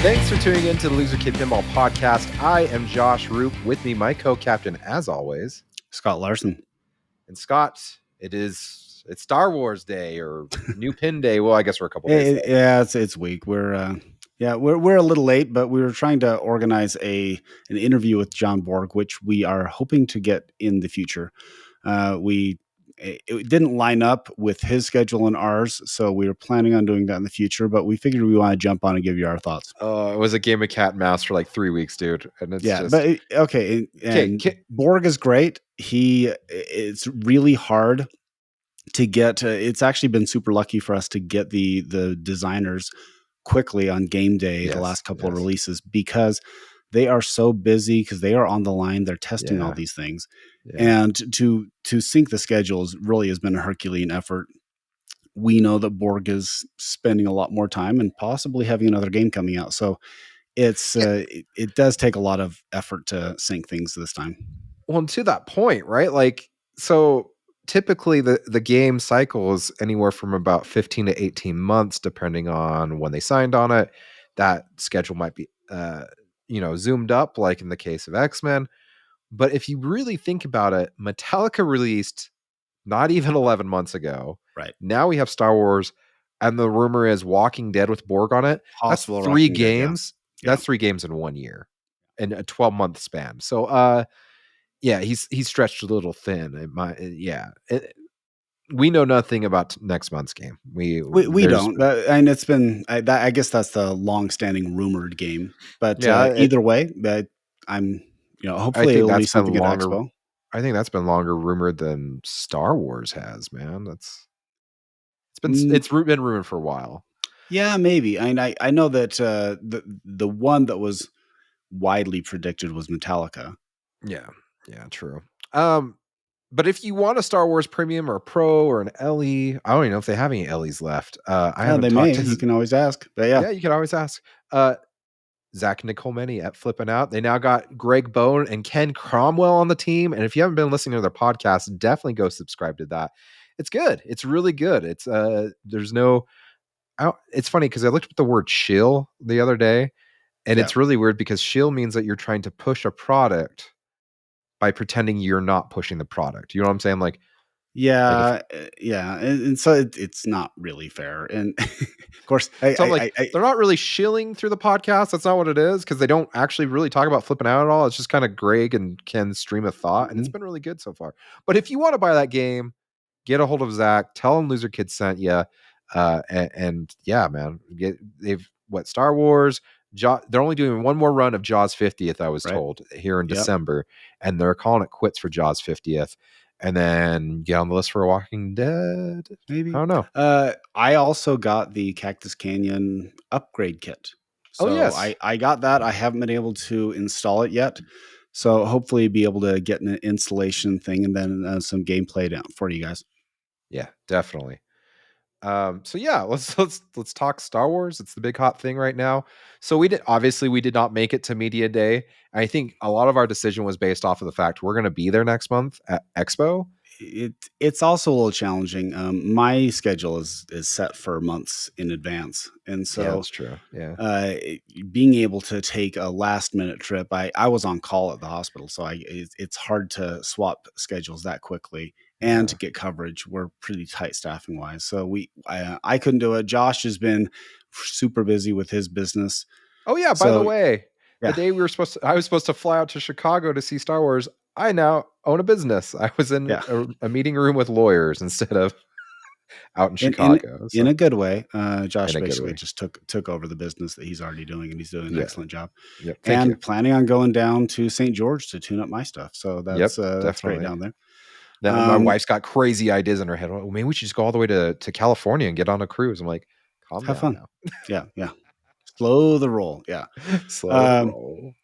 Thanks for tuning in to the Loser Kid Pinball Podcast. I am Josh Roop. With me, my co-captain, as always, Scott Larson. And Scott, it's Star Wars Day or New Pin Day. Well, I guess we're a couple days late. Yeah, it's weak. We're a little late, but we were trying to organize an interview with John Borg, which we are hoping to get in the future. It didn't line up with his schedule and ours, so we were planning on doing that in the future, but we figured we want to jump on and give you our thoughts. It was a game of cat and mouse for like 3 weeks, dude. And it's okay. Borg is great. It's really hard to get. It's actually been super lucky for us to get the designers quickly on game day, the last couple of releases, because they are so busy because they are on the line. They're testing all these things. And to sync the schedules really has been a Herculean effort. We know that Borg is spending a lot more time and possibly having another game coming out. So it does take a lot of effort to sync things this time. Well, and to that point, right? Like, so typically the game cycles anywhere from about 15 to 18 months, depending on when they signed on it. That schedule might be, zoomed up, like in the case of X-Men. But if you really think about it, Metallica released not even 11 months ago. Right. Now we have Star Wars, and the rumor is Walking Dead with Borg on it. That's 3 games. That's 3 games in 1 year, in a 12-month span. So, he's stretched a little thin. We know nothing about next month's game. We don't, and it's been. I guess that's the long-standing rumored game. But either way, I'm. Hopefully it'll be something at Expo. I think that's been longer rumored than Star Wars has, man. It's been rumored for a while. Yeah, maybe. I know that the one that was widely predicted was Metallica. Yeah, true. But if you want a Star Wars Premium or a Pro or an LE, I don't even know if they have any LEs left. You can always ask. But yeah, you can always ask. Zach Niccolmeni at Flipping Out. They now got Greg Bone and Ken Cromwell on the team. And if you haven't been listening to their podcast, definitely go subscribe to that. It's good. It's really good. It's it's funny because I looked at the word shill the other day, and it's really weird because shill means that you're trying to push a product by pretending you're not pushing the product. You know what I'm saying? Like, and so it's not really fair. And of course, they're not really shilling through the podcast. That's not what it is, because they don't actually really talk about Flipping Out at all. It's just kind of Greg and Ken's stream of thought, and it's been really good so far. But if you want to buy that game, get a hold of Zach. Tell him Loser Kid sent you. And man, Star Wars. They're only doing one more run of Jaws 50th, I was told, here in December, and they're calling it quits for Jaws 50th. And then get on the list for Walking Dead. Maybe. I don't know. I also got the Cactus Canyon upgrade kit. So yes. I got that. I haven't been able to install it yet. So hopefully be able to get an installation thing and then some gameplay down for you guys. Yeah, definitely. Let's talk Star Wars. It's the big hot thing right now. So we did not make it to Media Day. I think a lot of our decision was based off of the fact we're going to be there next month at Expo. It's also a little challenging. My schedule is set for months in advance, and so that's true. Yeah, being able to take a last minute trip, I was on call at the hospital, so it's hard to swap schedules that quickly. And to get coverage, we're pretty tight staffing wise. So I couldn't do it. Josh has been super busy with his business. Oh yeah. By the way, the day I was supposed to fly out to Chicago to see Star Wars. I now own a business. I was in a meeting room with lawyers instead of out in Chicago. In a good way. Josh basically just took over the business that he's already doing, and he's doing an excellent job. Yep. And planning on going down to St. George to tune up my stuff. So that's right down there. Now, my wife's got crazy ideas in her head. Well, maybe we should just go all the way to California and get on a cruise. I'm like, have fun. Now. Yeah. Slow the roll. Yeah. Slow the roll.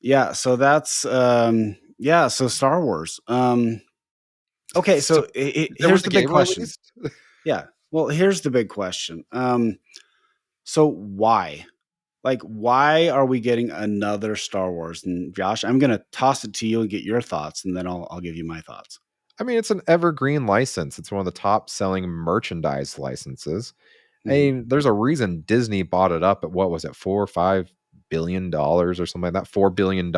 Yeah. So that's, so Star Wars. Okay. So here's the big question. Yeah. Well, here's the big question. So why? Like, why are we getting another Star Wars? And Josh, I'm going to toss it to you and get your thoughts, and then I'll give you my thoughts. I mean, it's an evergreen license. It's one of the top selling merchandise licenses. Mm-hmm. I mean, there's a reason Disney bought it up at, what was it, $4 or $5 billion or something like that, $4 billion.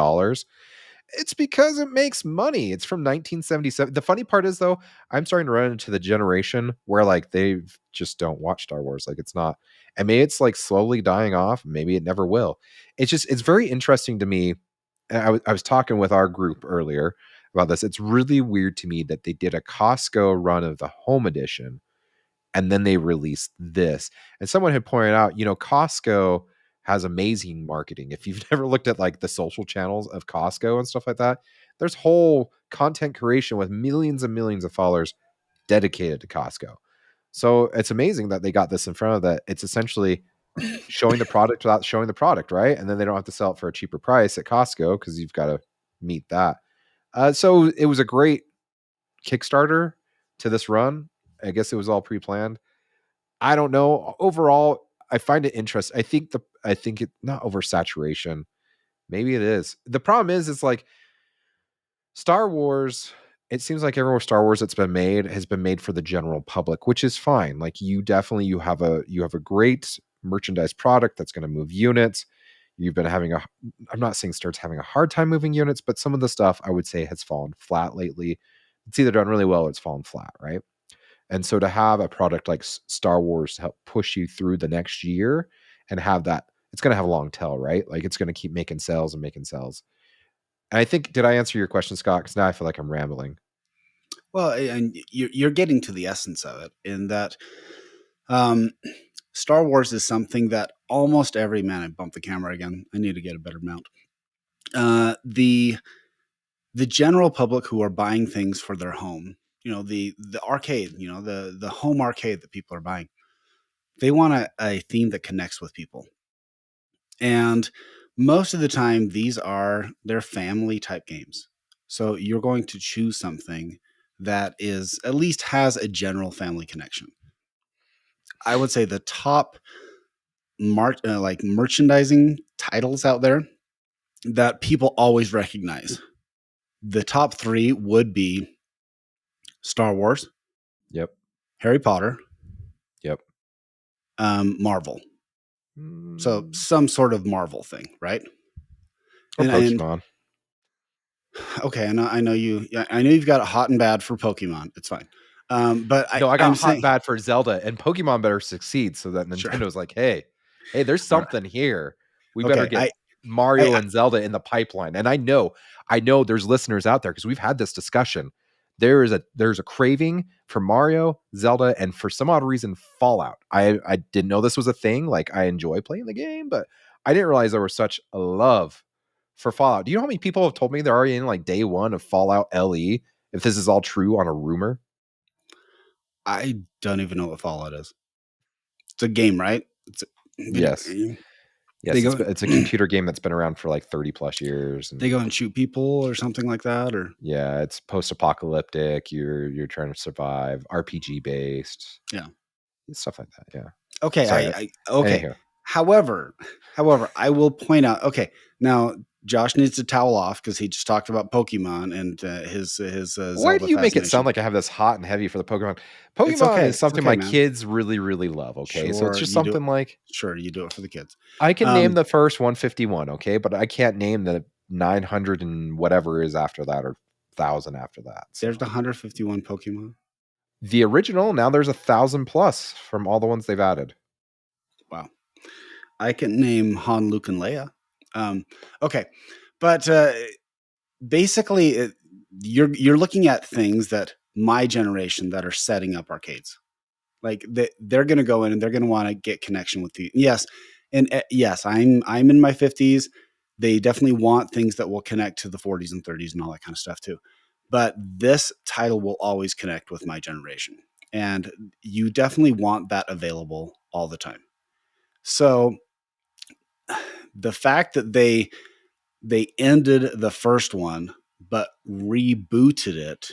It's because it makes money. It's from 1977. The funny part is, though, I'm starting to run into the generation where like they just don't watch Star Wars. Like it's not, and maybe it's like slowly dying off. Maybe it never will. It's very interesting to me. I was talking with our group earlier about this. It's really weird to me that they did a Costco run of the home edition and then they released this. And someone had pointed out, Costco has amazing marketing. If you've never looked at like the social channels of Costco and stuff like that, there's whole content creation with millions and millions of followers dedicated to Costco. So it's amazing that they got this in front of that. It's essentially showing the product without showing the product, right? And then they don't have to sell it for a cheaper price at Costco because you've got to meet that. So it was a great Kickstarter to this run. I guess it was all pre-planned. I don't know. Overall, I find it interesting. I think it not oversaturation. Maybe it is. The problem is, it's like Star Wars. It seems like every Star Wars that's been made has been made for the general public, which is fine. Like you have a great merchandise product that's going to move units. You've been I'm not saying Star's having a hard time moving units, but some of the stuff I would say has fallen flat lately. It's either done really well or it's fallen flat, right? And so to have a product like Star Wars to help push you through the next year and have that, it's going to have a long tail, right? Like it's going to keep making sales and making sales. And I think, did I answer your question, Scott? Because now I feel like I'm rambling. Well, and you're getting to the essence of it in that Star Wars is something that almost every man, I bumped the camera again. I need to get a better mount. The general public who are buying things for their home, the arcade, the home arcade that people are buying, they want a theme that connects with people. And most of the time, they're family type games. So you're going to choose something that is at least has a general family connection. I would say the top merchandising titles out there that people always recognize. The top 3 would be Star Wars. Yep. Harry Potter. Yep. Marvel. So some sort of Marvel thing, right? Or Pokemon. Okay, I know you've got it hot and bad for Pokemon. It's fine. But I got hot and bad for Zelda, and Pokemon better succeed so that Nintendo's like, hey, there's something here. We better get Mario and Zelda in the pipeline. And I know there's listeners out there because we've had this discussion. There's a craving for Mario, Zelda, and for some odd reason, Fallout. I didn't know this was a thing. Like I enjoy playing the game, but I didn't realize there was such a love for Fallout. Do you know how many people have told me they're already in like day 1 of Fallout LE? If this is all true on a rumor. I don't even know what Fallout is. It's a game, right? Yes. Game. Yes, it's a computer game that's been around for like 30 plus years. And they go and shoot people or something like that, or yeah, it's post-apocalyptic. You're trying to survive, RPG based. Yeah, stuff like that. Yeah. Okay. Sorry, okay. Anywho. However, I will point out. Okay, now Josh needs to towel off because he just talked about Pokemon and his Why do you make it sound like I have this hot and heavy for the Pokemon? Pokemon is something my kids really, really love. Okay, so it's just something like sure, you do it for the kids. I can name the first 151. Okay, but I can't name the 900 and whatever is after that or 1,000 after that. So. There's 151 Pokemon. The original. Now there's 1,000 plus from all the ones they've added. Wow. I can name Han, Luke, and Leia. Okay, but basically, you're looking at things that my generation that are setting up arcades, like they're going to go in and they're going to want to get connection with you. Yes, and yes, I'm in my 50s. They definitely want things that will connect to the 40s and 30s and all that kind of stuff too. But this title will always connect with my generation, and you definitely want that available all the time. So the fact that they ended the first one but rebooted it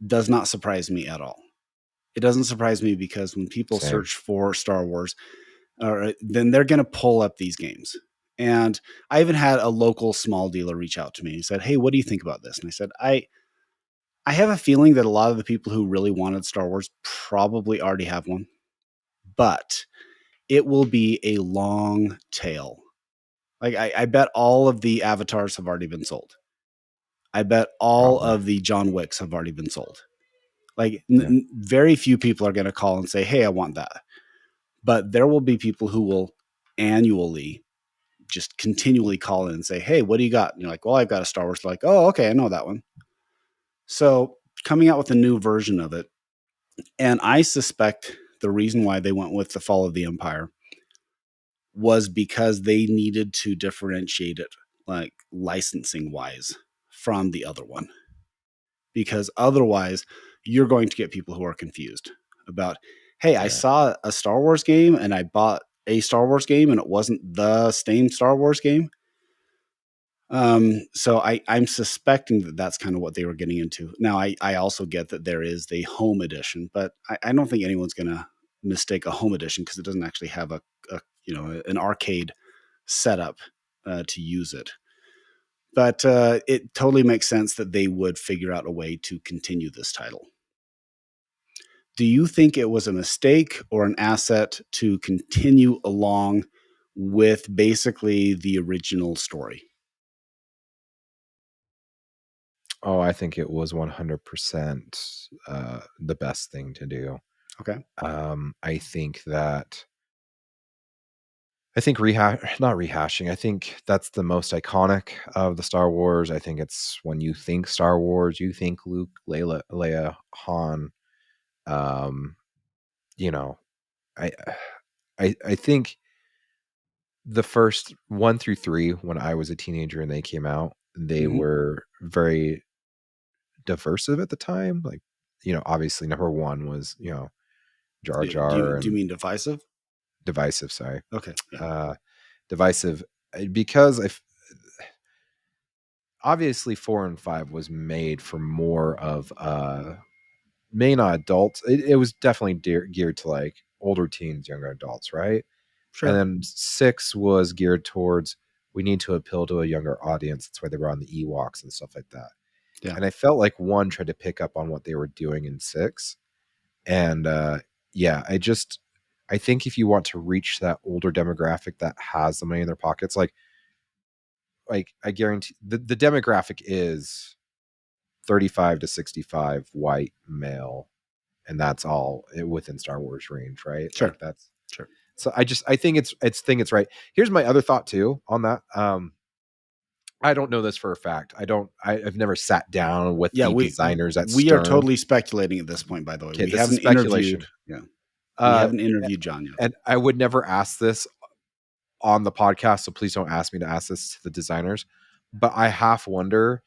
does not surprise me at all. It doesn't surprise me because when people search for Star Wars, then they're going to pull up these games. And I even had a local small dealer reach out to me and said, "Hey, what do you think about this?" And I said, I have a feeling that a lot of the people who really wanted Star Wars probably already have one, but it will be a long tail. Like I bet all of the avatars have already been sold. I bet all Probably. of the John Wicks have already been sold. Like Yeah. very few people are going to call and say, "Hey, I want that." But there will be people who will annually just continually call in and say, "Hey, what do you got?" And you're like, "Well, I've got a Star Wars." They're like, "Oh, okay, I know that one." So coming out with a new version of it, and I suspect the reason why they went with the Fall of the Empire was because they needed to differentiate it, like licensing wise, from the other one. Because otherwise, you're going to get people who are confused about, hey, I Yeah. saw a Star Wars game and I bought a Star Wars game and it wasn't the same Star Wars game. So I'm suspecting that that's kind of what they were getting into. Now, I also get that there is the home edition, but I don't think anyone's going to mistake a home edition because it doesn't actually have a an arcade setup to use it. But it totally makes sense that they would figure out a way to continue this title. Do you think it was a mistake or an asset to continue along with basically the original story? Oh, I think it was 100% the best thing to do. Okay. I think that not rehashing. I think that's the most iconic of the Star Wars. I think it's when you think Star Wars, you think Luke, Leia, Han. Um, you know, I I think the first 1 through 3 when I was a teenager and they came out, they Mm-hmm. were very diversive at the time. Like, obviously number 1 was, Jar Jar Do you and mean divisive? divisive, sorry. Okay. Yeah. Divisive because obviously 4 and 5 was made for more of may not adults. It was definitely geared to like older teens, younger adults, right? And Sure. then 6 was geared towards we need to appeal to a younger audience. That's why they were on the Ewoks and stuff like that. Yeah. And I felt like 1 tried to pick up on what they were doing in 6. And yeah, I think if you want to reach that older demographic that has the money in their pockets, like I guarantee the demographic is 35 to 65 white male, and that's all within Star Wars range, right? Sure. Like that's Sure. so I think it's right. Here's my other thought too on that. I don't know this for a fact. I've never sat down with Yeah. the We designers at we are Stern. totally speculating at this point. By the way, Okay, we this is haven't interviewed. speculation. Yeah. We Uh haven't interviewed John yet. and I would never ask this on the podcast, so please don't ask me to ask this to the designers. But I half wonder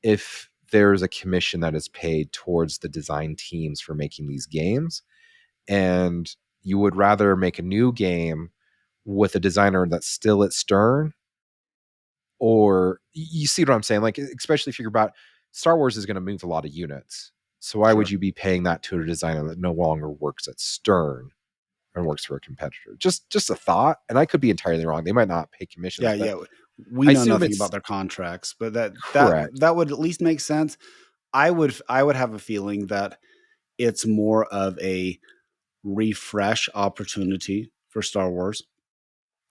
if there's a commission that is paid towards the design teams for making these games, and you would rather make a new game with a designer that's still at Stern, or you see what I'm saying? Like, especially if you're about Star Wars is going to move a lot of units. So why would Sure. you be paying that to a designer that no longer works at Stern and works for a competitor? Just a thought, and I could be entirely wrong. They might not pay commissions, Yeah. but Yeah. We I know assume nothing about it's their contracts, but that correct. that would at least make sense. I would have a feeling that it's more of a refresh opportunity for Star Wars.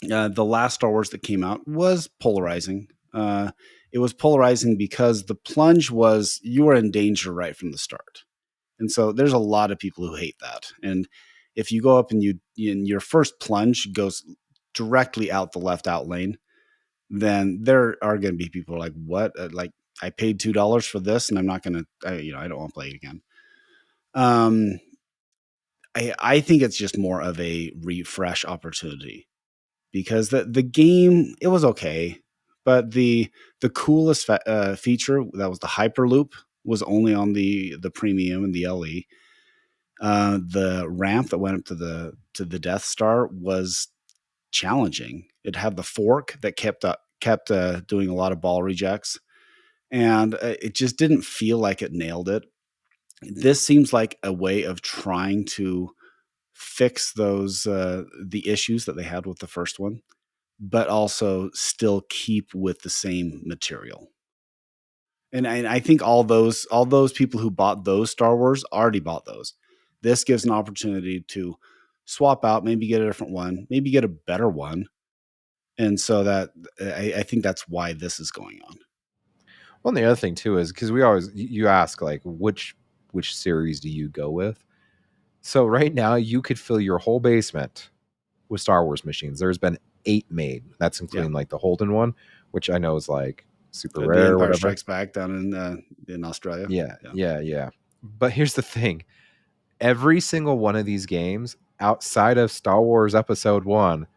The last Star Wars that came out was polarizing. It was polarizing because the plunge was you were in danger right from the start, and so there's a lot of people who hate that. And if you go up and your first plunge goes directly out the left out lane, then there are going to be people like, "What? Like I paid $2 for this, and I'm not going to, I don't want to play it again." Um, I think it's just more of a refresh opportunity because the game it was okay, but the coolest feature that was the hyperloop was only on the premium and the LE. The ramp that went up to the Death Star was challenging. It had the fork that kept doing a lot of ball rejects, and it just didn't feel like it nailed it. This seems like a way of trying to fix those the issues that they had with the first one, but also still keep with the same material. And I think all those people who bought those Star Wars already bought those. This gives an opportunity to swap out, maybe get a different one, maybe get a better one, And so that I think that's why this is going on. Well, and the other thing too is because we always you ask like which series do you go with? So right now you could fill your whole basement with Star Wars machines. There's been 8 made. That's including like the Holden one, which I know is like super The rare or Empire whatever. Strikes Back down in Australia. Yeah. But here's the thing. Every single one of these games outside of Star Wars Episode 1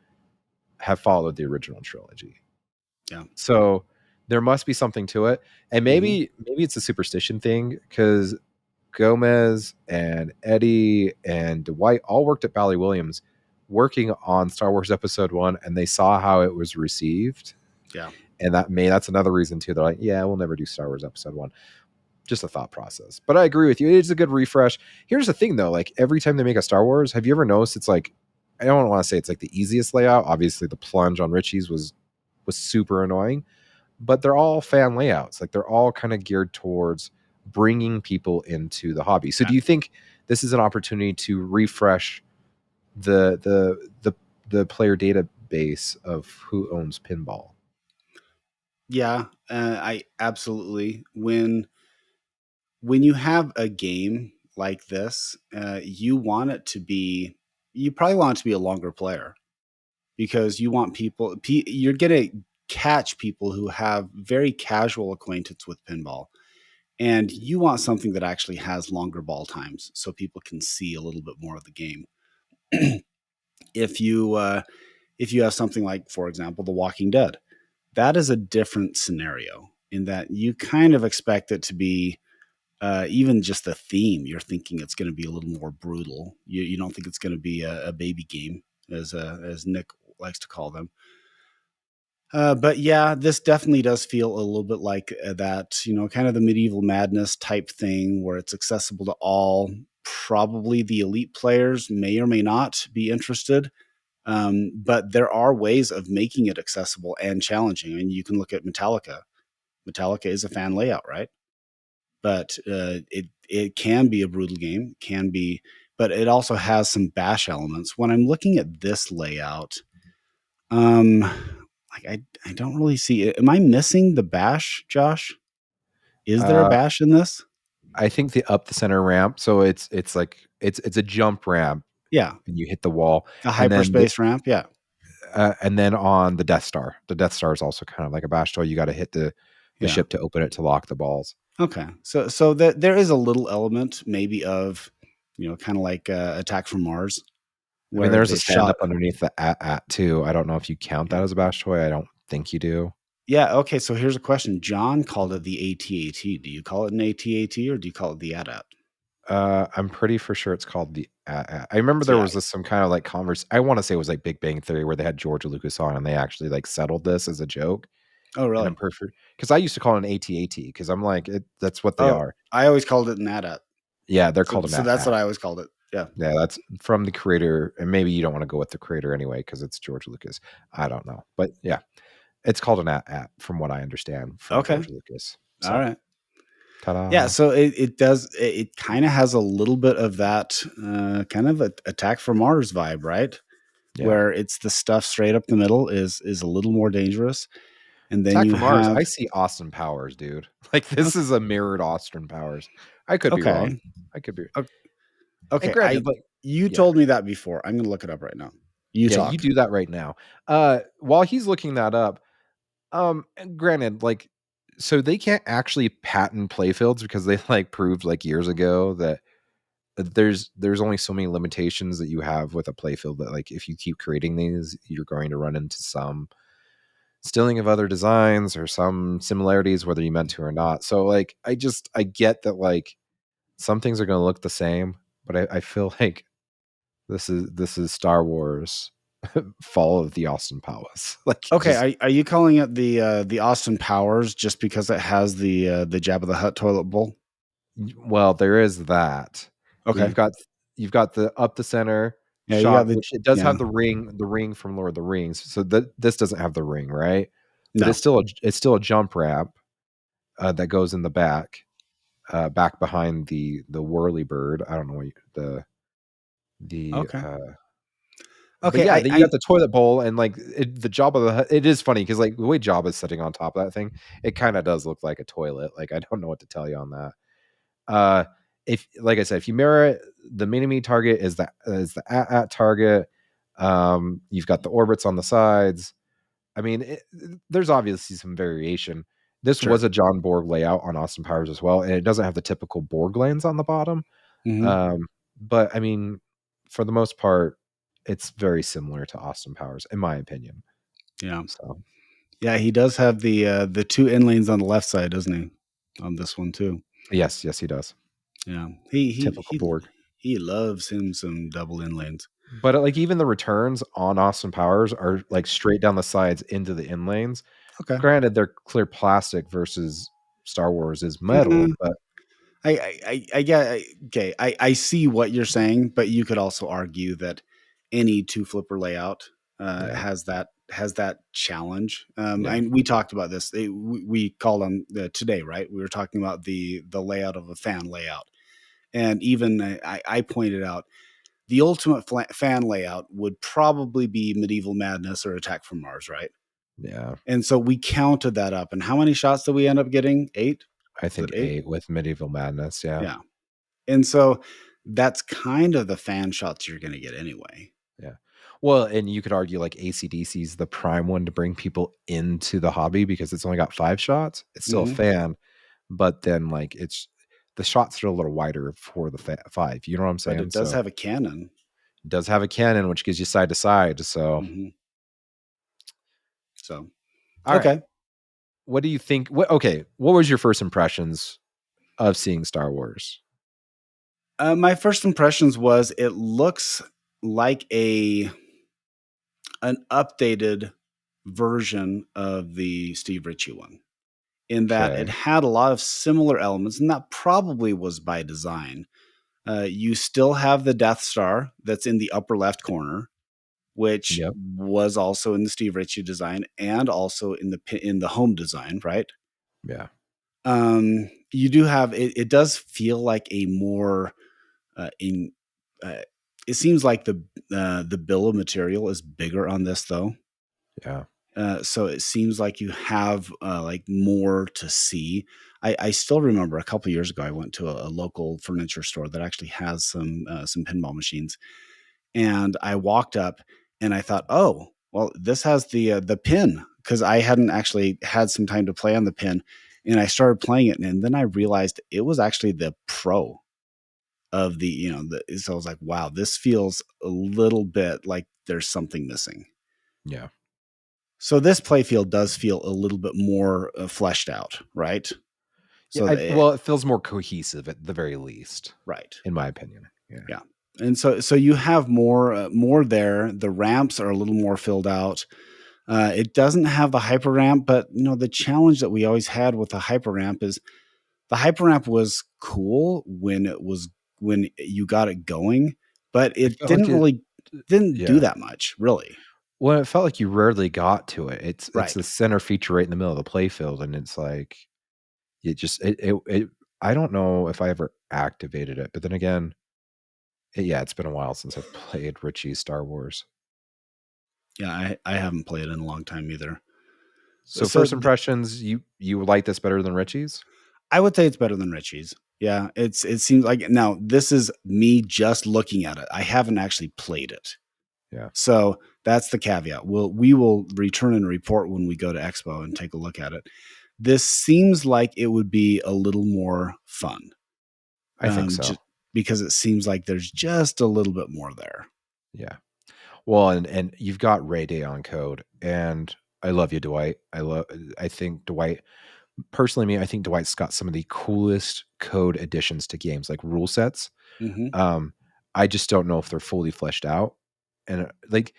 have followed the original trilogy. Yeah. So there must be something to it. And maybe it's a superstition thing because Gomez and Eddie and Dwight all worked at Bally Williams working on Star Wars Episode 1, and they saw how it was received. Yeah. And that's another reason too. They're like, yeah, we'll never do Star Wars Episode 1. Just a thought process. But I agree with you. It's a good refresh. Here's the thing though, like every time they make a Star Wars, have you ever noticed it's like, I don't want to say it's like the easiest layout. Obviously the plunge on Richie's was super annoying, but they're all fan layouts. Like they're all kind of geared towards bringing people into the hobby. So do you think this is an opportunity to refresh the player database of who owns pinball? Yeah, I absolutely. When you have a game like this, you want it to be. You probably want it to be a longer player because you want people. You're gonna catch people who have very casual acquaintance with pinball, and you want something that actually has longer ball times so people can see a little bit more of the game. If you have something like, for example, The Walking Dead, that is a different scenario in that you kind of expect it to be even just the theme. You're thinking it's going to be a little more brutal. You don't think it's going to be a baby game, as Nick likes to call them. But yeah, this definitely does feel a little bit like that, kind of the medieval madness type thing where it's accessible to all. Probably the elite players may or may not be interested. But there are ways of making it accessible and challenging. I mean, you can look at Metallica. Metallica is a fan layout, right? But it can be a brutal game, can be, but it also has some bash elements. When I'm looking at this layout, like I don't really see it. Am I missing the bash, Josh? Is there a bash in this? I think the up the center ramp. So it's like it's a jump ramp. Yeah, and you hit the wall. a hyperspace ramp. Yeah. And then on the Death Star is also kind of like a bash toy. You got to hit the ship to open it to lock the balls. Okay, so there is a little element maybe of, kind of like Attack from Mars. I mean, there's a stand up underneath the at too. I don't know if you count that as a bash toy. I don't think you do. Yeah. Okay. So here's a question. John called it the AT-AT. Do you call it an AT-AT or do you call it the AT-AT? I'm pretty for sure it's called the I remember there was some kind of like I want to say it was like Big Bang Theory where they had George Lucas on and they actually like settled this as a joke. Oh, really? And I'm perfect because I used to call it an AT-AT because I'm like that's what they are. I always called it an AT-AT. Yeah, they're called an So that's what I always called it. Yeah. Yeah, that's from the creator, and maybe you don't want to go with the creator anyway because it's George Lucas. I don't know, but yeah, it's called an AT-AT from what I understand from George Lucas. So, all right. Ta-da. Yeah, so it does. It kind of has a little bit of that kind of Attack from Mars vibe, right? Yeah. Where it's the stuff straight up the middle is a little more dangerous, and then Attack from Mars. I see Austin Powers, dude. Like this is a mirrored Austin Powers. I could be wrong. I could be. Okay, granted, you told me that before. I'm going to look it up right now. You do that right now. While he's looking that up, granted, like, so they can't actually patent playfields because they like proved like years ago that there's only so many limitations that you have with a playfield that like if you keep creating these, you're going to run into some stealing of other designs or some similarities, whether you meant to or not. So like, I get that like some things are going to look the same, but I feel like this is Star Wars Fall of the Austin Powers. Like, okay, are you calling it the Austin Powers just because it has the Jabba the Hutt toilet bowl? Well, there is that. Okay, you've got the up the center shot, which it does have the ring from Lord of the Rings. So this doesn't have the ring, right? But it's still a jump ramp that goes in the back behind the whirly bird. I don't know what But Okay, yeah, then you got the toilet bowl and like the Jabba. It is funny because like the way Jabba is sitting on top of that thing, it kind of does look like a toilet. Like I don't know what to tell you on that. If like I said, if you mirror it, the mini target is the at target. You've got the orbits on the sides. I mean, there's obviously some variation. This sure. was a John Borg layout on Austin Powers as well, and it doesn't have the typical Borg lanes on the bottom. Mhm. But I mean, for the most part, it's very similar to Austin Powers, in my opinion. Yeah. So Yeah, he does have the 2 end lanes on the left side, doesn't he? On this one too. yes, he does. Yeah. He he Typical he Borg. he loves him some double end lanes. But like even the returns on Austin Powers are like straight down the sides into the in lanes. Okay. Granted, they're clear plastic versus Star Wars is metal, Mm, but I get okay. I see what you're saying, but you could also argue that any 2 flipper layout yeah, has that challenge. yeah, We talked about this. We called on today, right? We were talking about the layout of a fan layout, and even I pointed out the ultimate fan layout would probably be Medieval Madness or Attack from Mars, right? yeah. And so we counted that up. And how many shots did we end up getting? 8? I Was it think 8? 8 with Medieval Madness, yeah. Yeah. And so that's kind of the fan shots you're going to get anyway. Yeah. Well, and you could argue like AC/DC is the prime one to bring people into the hobby because it's only got 5 shots. It's still a Hmm. fan, but then like it's the shots are a little wider for the 5. You know what I'm But saying? it does So have a cannon. it does have a cannon, which gives you side to side. So Hmm. So, all right. okay. What do you think? What was your first impressions of seeing Star Wars? My first impressions was it looks like an updated version of the Steve Ritchie one, in that it Okay. had a lot of similar elements, and that probably was by design. You still have the Death Star that's in the upper left corner, which Yep. was also in the Steve Ritchie design and also in the home design, right? Yeah. You do have it. It does feel like a more in. It seems like the bill of material is bigger on this though. Yeah. So it seems like you have like more to see. I still remember a couple years ago I went to a local furniture store that actually has some pinball machines, and I walked up and I thought, oh, well, this has the pin, because I hadn't actually had some time to play on the pin, and I started playing it, and then I realized it was actually the Pro of the so I was like, wow, this feels a little bit like there's something missing. Yeah. So this playfield does feel a little bit more fleshed out, right? Yeah. So Well, it feels more cohesive at the very least, right, in my opinion. Yeah. yeah, and so you have more there. The ramps are a little more filled out. It doesn't have the hyper ramp, but the challenge that we always had with the hyper ramp is the hyper ramp was cool when you got it going, but I it felt like didn't do yeah. that much, really. Well, it felt like you rarely got to it. It's Right. the center feature right in the middle of the playfield, and it's like it just it I don't know if I ever activated it, but then again, yeah, it's been a while since I've played Richie's Star Wars. Yeah, I haven't played in a long time either. So So first impressions, you like this better than Richie's? I would say it's better than Richie's. Yeah, it seems like, now this is me just looking at it. I haven't actually played it. Yeah, So that's the caveat. We will return and report when we go to Expo and take a look at it. This seems like it would be a little more fun, I think so. just because it seems like there's just a little bit more there. Yeah. Well, and you've got Ray Day on code, and I love you, Dwight. I think Dwight personally, me, I think Dwight's got some of the coolest code additions to games, like rule sets. Hmm. Um, I just don't know if they're fully fleshed out. And like,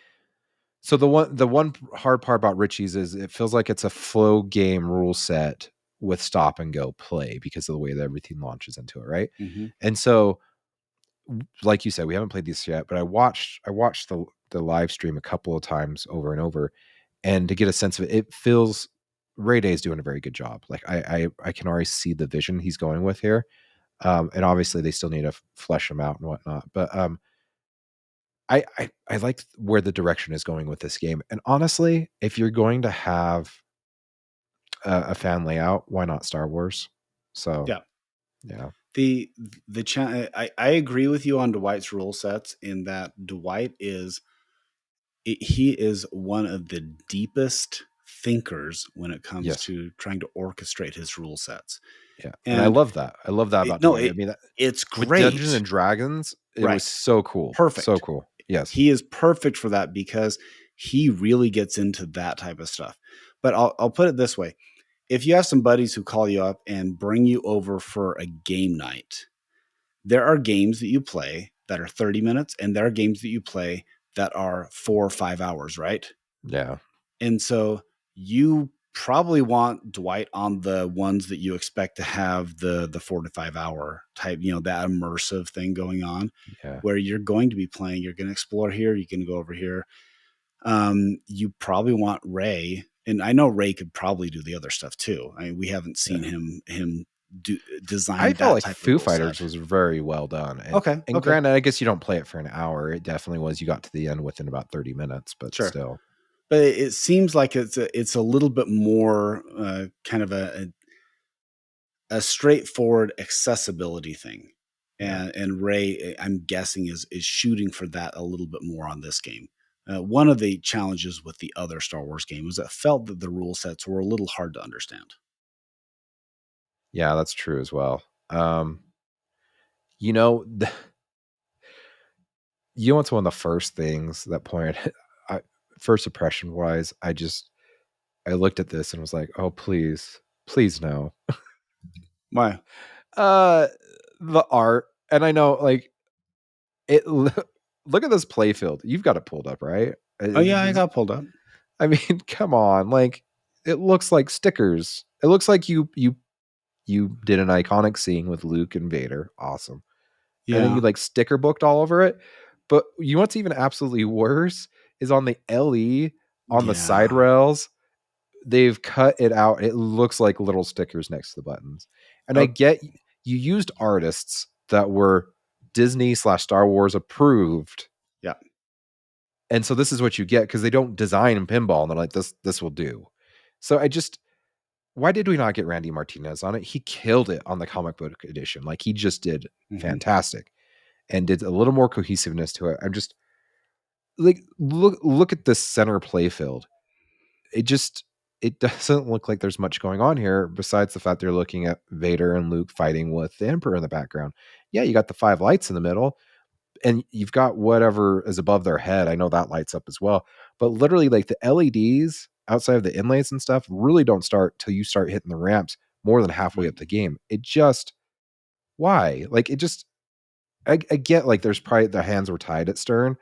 so the one hard part about Richie's is it feels like it's a flow game rule set with stop and go play because of the way that everything launches into it, right? Hmm. And so, like you said, we haven't played these yet, but I watched the live stream a couple of times over and over, and to get a sense of it, it feels Ray Day is doing a very good job. Like I can already see the vision he's going with here. And obviously they still need to flesh them out and whatnot. But I like where the direction is going with this game. And honestly, if you're going to have a fan layout, why not Star Wars? So yeah. I agree with you on Dwight's rule sets in that Dwight he is one of the deepest thinkers when it comes to trying to orchestrate his rule sets. Yeah. And I love that. I love that about Dwight. I mean, it's great. With Dungeons and Dragons, it was so cool. Perfect. So cool. Yes. He is perfect for that because he really gets into that type of stuff. But I'll put it this way. If you have some buddies who call you up and bring you over for a game night, there are games that you play that are 30 minutes and there are games that you play that are 4 or 5 hours, right? Yeah. And so you probably want Dwight on the ones that you expect to have the 4 to 5 hour type, that immersive thing going on, where you're going to be playing, you're going to explore here, you can go over here. You probably want Ray, and I know Ray could probably do the other stuff too. I mean, we haven't seen him design. I felt like type Foo of Fighters was very well done. And, and granted, I guess you don't play it for an hour. It definitely was. You got to the end within about 30 minutes, but still. But it seems like it's a little bit more kind of a straightforward accessibility thing. And Ray, I'm guessing, is shooting for that a little bit more on this game. One of the challenges with the other Star Wars game was it felt that the rule sets were a little hard to understand. Yeah, that's true as well. You know, what's one of the first things that pointed, first impression wise, I looked at this and was like, oh, please no. Why? The art. And I know, like, look at this Playfield. You've got it pulled up, right? Oh yeah, I got pulled up. I mean, come on. Like, it looks like stickers. It looks like you did an iconic scene with Luke and Vader. Awesome. Yeah. And then you like sticker booked all over it. But you know what's even absolutely worse is on the LE on the side rails, they've cut it out. It looks like little stickers next to the buttons. And I get you used artists that were Disney/Star Wars approved. Yeah. And so this is what you get because they don't design in pinball and they're like, this will do. So why did we not get Randy Martinez on it? He killed it on the comic book edition. Like, he just did fantastic and did a little more cohesiveness to it. I'm just like, look at this center Playfield. It doesn't look like there's much going on here besides the fact they're looking at Vader and Luke fighting with the Emperor in the background. Yeah, you got the 5 lights in the middle and you've got whatever is above their head. I know that lights up as well. But literally, like, the LEDs outside of the inlays and stuff really don't start till you start hitting the ramps more than halfway up the game. Why? Like, I get, like, there's probably the hands were tied at Stern.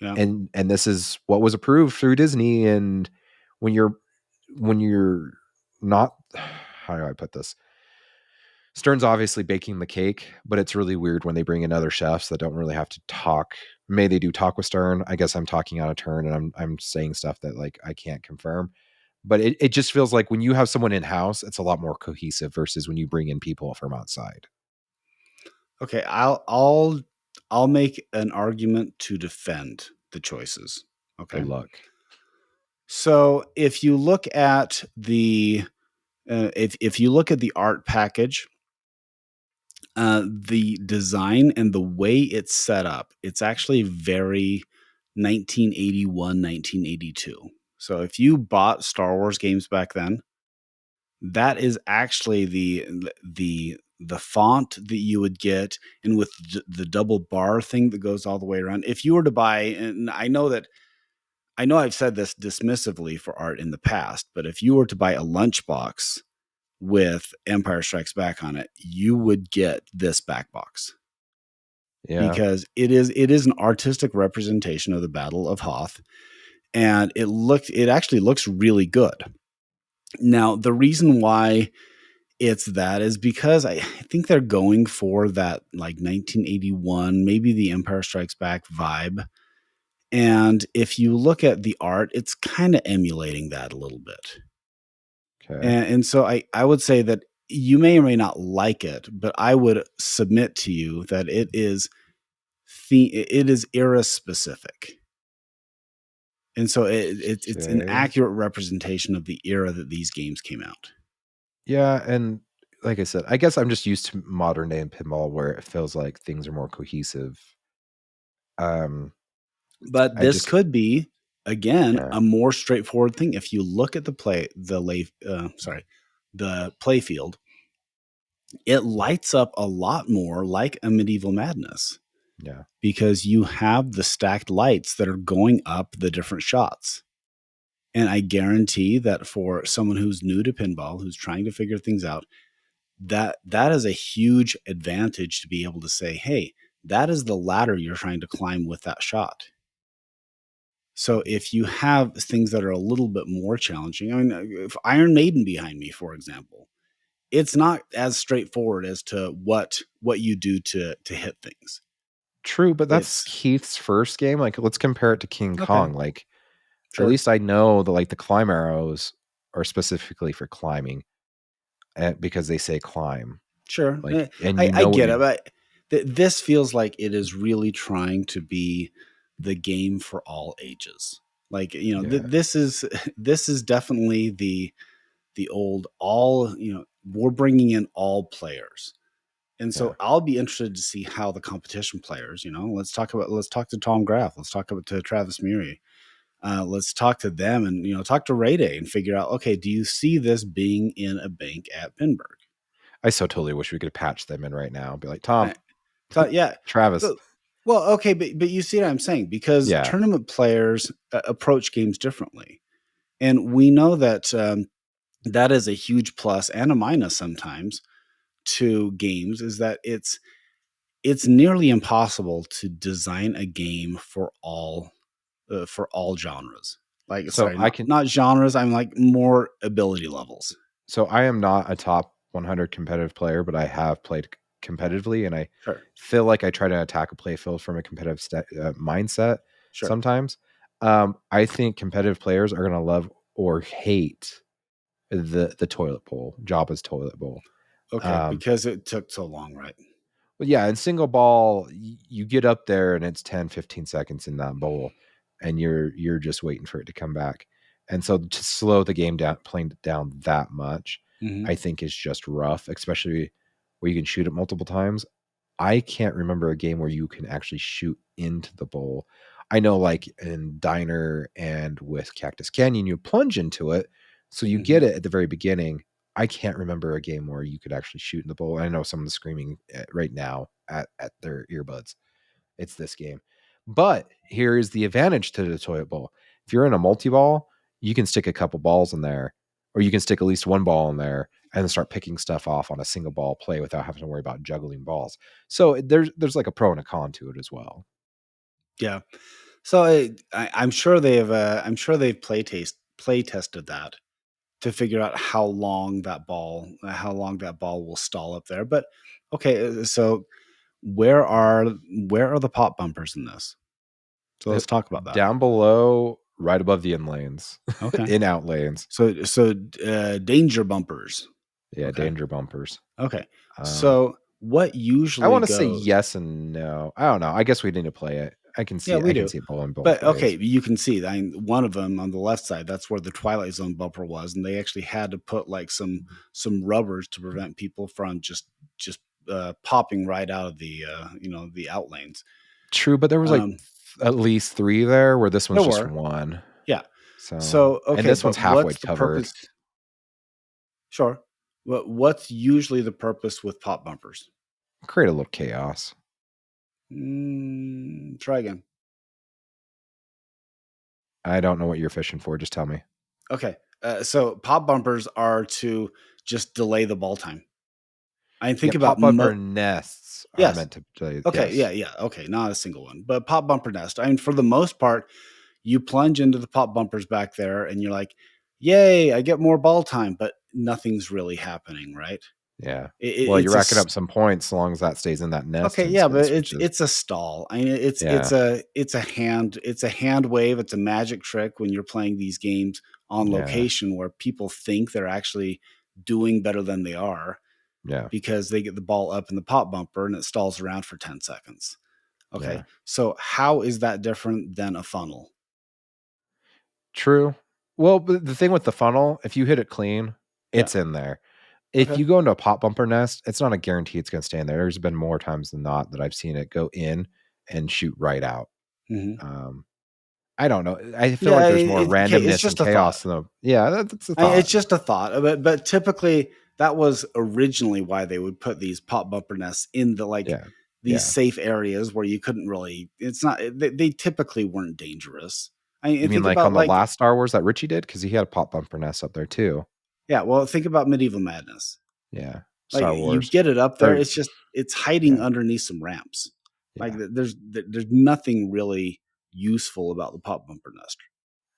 Yeah. And this is what was approved through Disney. And when you're not, how do I put this? Stern's obviously baking the cake, but it's really weird when they bring in other chefs that don't really have to talk. They do talk with Stern. I guess I'm talking out of turn and I'm saying stuff that, like, I can't confirm. But it just feels like when you have someone in-house, it's a lot more cohesive versus when you bring in people from outside. Okay, I'll make an argument to defend the choices. Okay. Good luck. So if you look at the if you look at the art package, the design and the way it's set up, it's actually very 1981, 1982. So if you bought Star Wars games back then, that is actually the font that you would get, and with the double bar thing that goes all the way around. If you were to buy, and I know I've said this dismissively for art in the past, but if you were to buy a lunchbox with Empire Strikes Back on it, you would get this back box. Yeah. Because it is an artistic representation of the Battle of Hoth, and it actually looks really good. Now, the reason why it's that is because I think they're going for that, like, 1981, maybe the Empire Strikes Back vibe. And if you look at the art, it's kind of emulating that a little bit. Okay. And so I would say that you may or may not like it, but I would submit to you that it is it is era specific. And so it's an accurate representation of the era that these games came out. Yeah, and like I said, I guess I'm just used to modern day in pinball where it feels like things are more cohesive. But this could be, again, a more straightforward thing. If you look at the Playfield, it lights up a lot more like a Medieval Madness. Yeah. Because you have the stacked lights that are going up the different shots. And I guarantee that for someone who's new to pinball, who's trying to figure things out, that is a huge advantage to be able to say, hey, that is the ladder you're trying to climb with that shot. So if you have things that are a little bit more challenging, I mean, if Iron Maiden behind me, for example, it's not as straightforward as to what you do to hit things. True, but that's Keith's first game. Like, let's compare it to King Kong. Like, at least I know that the climb arrows are specifically for climbing, because they say climb. Sure, and I get it, but this feels like it is really trying to be the game for all ages. Like, this is definitely the old all. We're bringing in all players. And so I'll be interested to see how the competition players, let's talk to Tom Graff. Let's talk to Travis Murray. Let's talk to them and, talk to Ray Day and figure out, okay, do you see this being in a bank at Pinburg? I so totally wish we could patch them in right now and be like, Tom, yeah, Travis. Well, okay, but you see what I'm saying? Because tournament players approach games differently. And we know that that is a huge plus and a minus sometimes to games, is that it's nearly impossible to design a game for all genres. Like, so not genres. I'm like more ability levels. So I am not a top 100 competitive player, but I have played competitively, and I feel like I try to attack a playfield from a competitive mindset sometimes. I think competitive players are going to love or hate the toilet bowl, Jabba's toilet bowl. Okay, because it took so long, right? Well, yeah, in single ball, you get up there and it's 10, 15 seconds in that bowl, and you're just waiting for it to come back. And so to slow the game down, playing it down that much, I think is just rough, especially where you can shoot it multiple times. I can't remember a game where you can actually shoot into the bowl. I know, like in Diner and with Cactus Canyon, you plunge into it, so you get it at the very beginning. I can't remember a game where you could actually shoot in the bowl. I know someone's screaming right now at their earbuds. It's this game. But here is the advantage to the toilet bowl. If you're in a multi-ball, you can stick a couple balls in there, or you can stick at least one ball in there and then start picking stuff off on a single ball play without having to worry about juggling balls. So there's like a pro and a con to it as well. Yeah. So I'm sure they've play tested that to figure out how long that ball will stall up there. But okay, so where are the pop bumpers in this? So let's talk about that. Down below, right above the in lanes. Okay. In out lanes. So danger bumpers. Yeah, danger bumpers. Okay. So what usually I want to say yes and no. I don't know. I guess we need to play it. I can see. I can see it bowling both ways. Okay, you can see. One of them on the left side, that's where the Twilight Zone bumper was, and they actually had to put like some rubbers to prevent people from just popping right out of the the out lanes. True, but there was like at least 3 there, where this one's just 1. Yeah. So okay, and this one's halfway covered. Sure. What's usually the purpose with pop bumpers? Create a little chaos. Try again. I don't know what you're fishing for. Just tell me. Okay. So pop bumpers are to just delay the ball time. I think about pop bumper nests are meant to delay. Okay. Yes. Yeah. Okay. Not a single one, but pop bumper nest. I mean, for the most part, you plunge into the pop bumpers back there and you're like, yay, I get more ball time, but nothing's really happening, right? Yeah. Well, you're racking up some points as long as that stays in that nest. Okay, yeah, but it's a stall. I mean, it's a hand wave. It's a magic trick when you're playing these games on location where people think they're actually doing better than they are. Yeah. Because they get the ball up in the pop bumper and it stalls around for 10 seconds. Okay. Yeah. So how is that different than a funnel? True. Well, but the thing with the funnel, if you hit it clean, it's in there. If Okay. you go into a pop bumper nest, it's not a guarantee it's going to stay in there. There's been more times than not that I've seen it go in and shoot right out. Mhm. I don't know. I feel Yeah, like there's more okay, it's randomness and just a thought. chaos than that's a It's thought. just a thought, but typically that was originally why they would put these pop bumper nests in the Yeah. these Yeah. safe areas where you couldn't really. It's not. They typically weren't dangerous. I mean, You and mean think like about on the last Star Wars that Richie did? Because he had a pop bumper nest up there too. yeah. Well, think about Medieval Madness. Yeah. Like Star you Wars. get it up there, Or it's just it's hiding yeah. underneath some ramps. Like Yeah. there's nothing really useful about the pop bumper nest.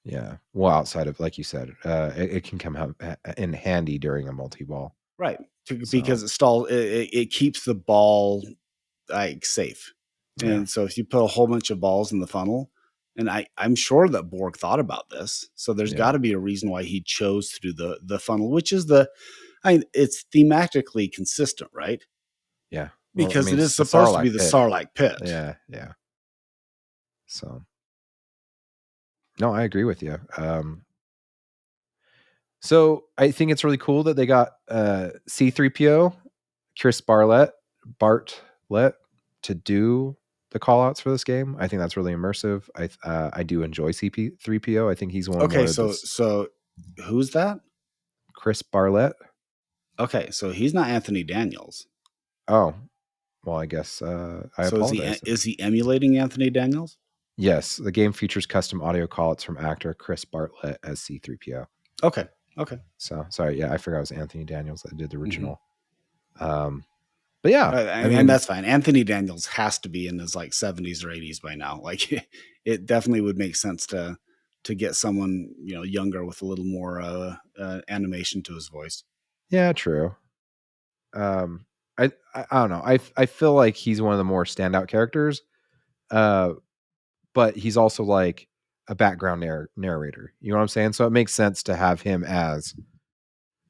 Yeah. Well, outside of like you said, it can come in handy during a multi-ball. Right. So Because it keeps the ball like safe. yeah. And so if you put a whole bunch of balls in the funnel, and I'm sure that Borg thought about this. So there's Yeah. got to be a reason why he chose to do the funnel, which is it's thematically consistent, right? Yeah. Well, I Because mean, it it's is the supposed to be Sarlacc the pit. Sarlacc pit. Yeah. Yeah. So no, I agree with you. So I think it's really cool that they got C3PO, Chris Bartlett to do the call outs for this game. I think that's really immersive. I do enjoy CP3PO. I think he's one Okay, more of so this who's that? Chris Bartlett. Okay, so he's not Anthony Daniels. Oh, well, I guess I So apologize. is he emulating Anthony Daniels? Yes, the game features custom audio callouts from actor Chris Bartlett as C3PO. Okay. Okay. So sorry, yeah, I forgot it was Anthony Daniels that did the Mhm. original. But yeah, I and mean, that's fine. Anthony Daniels has to be in his like 70s or 80s by now. Like it definitely would make sense to get someone, younger with a little more animation to his voice. yeah, true. I don't know. I feel like he's one of the more standout characters. But he's also like a background narrator. You know what I'm saying? So it makes sense to have him as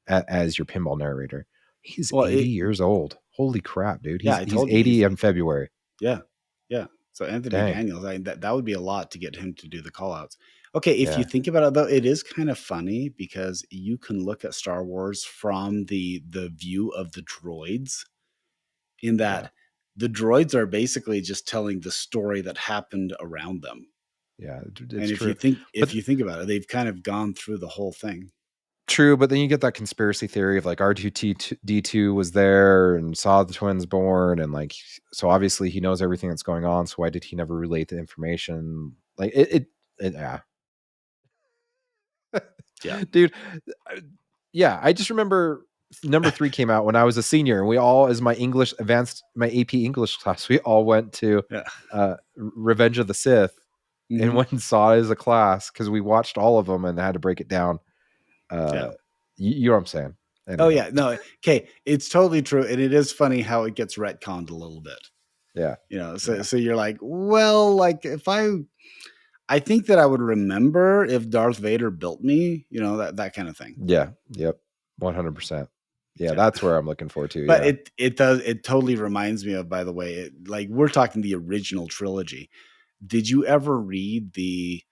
your pinball narrator. He's Well, 80 years old. Holy crap, dude. yeah, He's I he's told you 80 in February. yeah. Yeah. So Anthony Dang. Daniels, that would be a lot to get him to do the call outs. Okay, if you Yeah. think about it though, it is kind of funny because you can look at Star Wars from the view of the droids, in that Yeah. the droids are basically just telling the story that happened around them. Yeah. It's And true. if you think about it, they've kind of gone through the whole thing. True, but then you get that conspiracy theory of like R2D2 was there and saw the twins born, and like, so obviously he knows everything that's going on. So why did he never relate the information? Like yeah. Yeah. Dude, yeah, I just remember number 3 came out when I was a senior, and we all, as my AP English class, we all went to Yeah. Revenge of the Sith and Mhm. went and saw it as a class because we watched all of them and had to break it down. Yeah. You know what I'm saying? Oh Anyhow, yeah. No. Okay. It's totally true. And it is funny how it gets retconned a little bit. yeah, So yeah, so you're like, well, like if I think that I would remember if Darth Vader built me, that kind of thing. yeah, yep, 100%. Yeah, Yeah. that's where I'm looking forward to. But Yeah, it totally reminds me of, by the way, like we're talking the original trilogy. Did you ever read the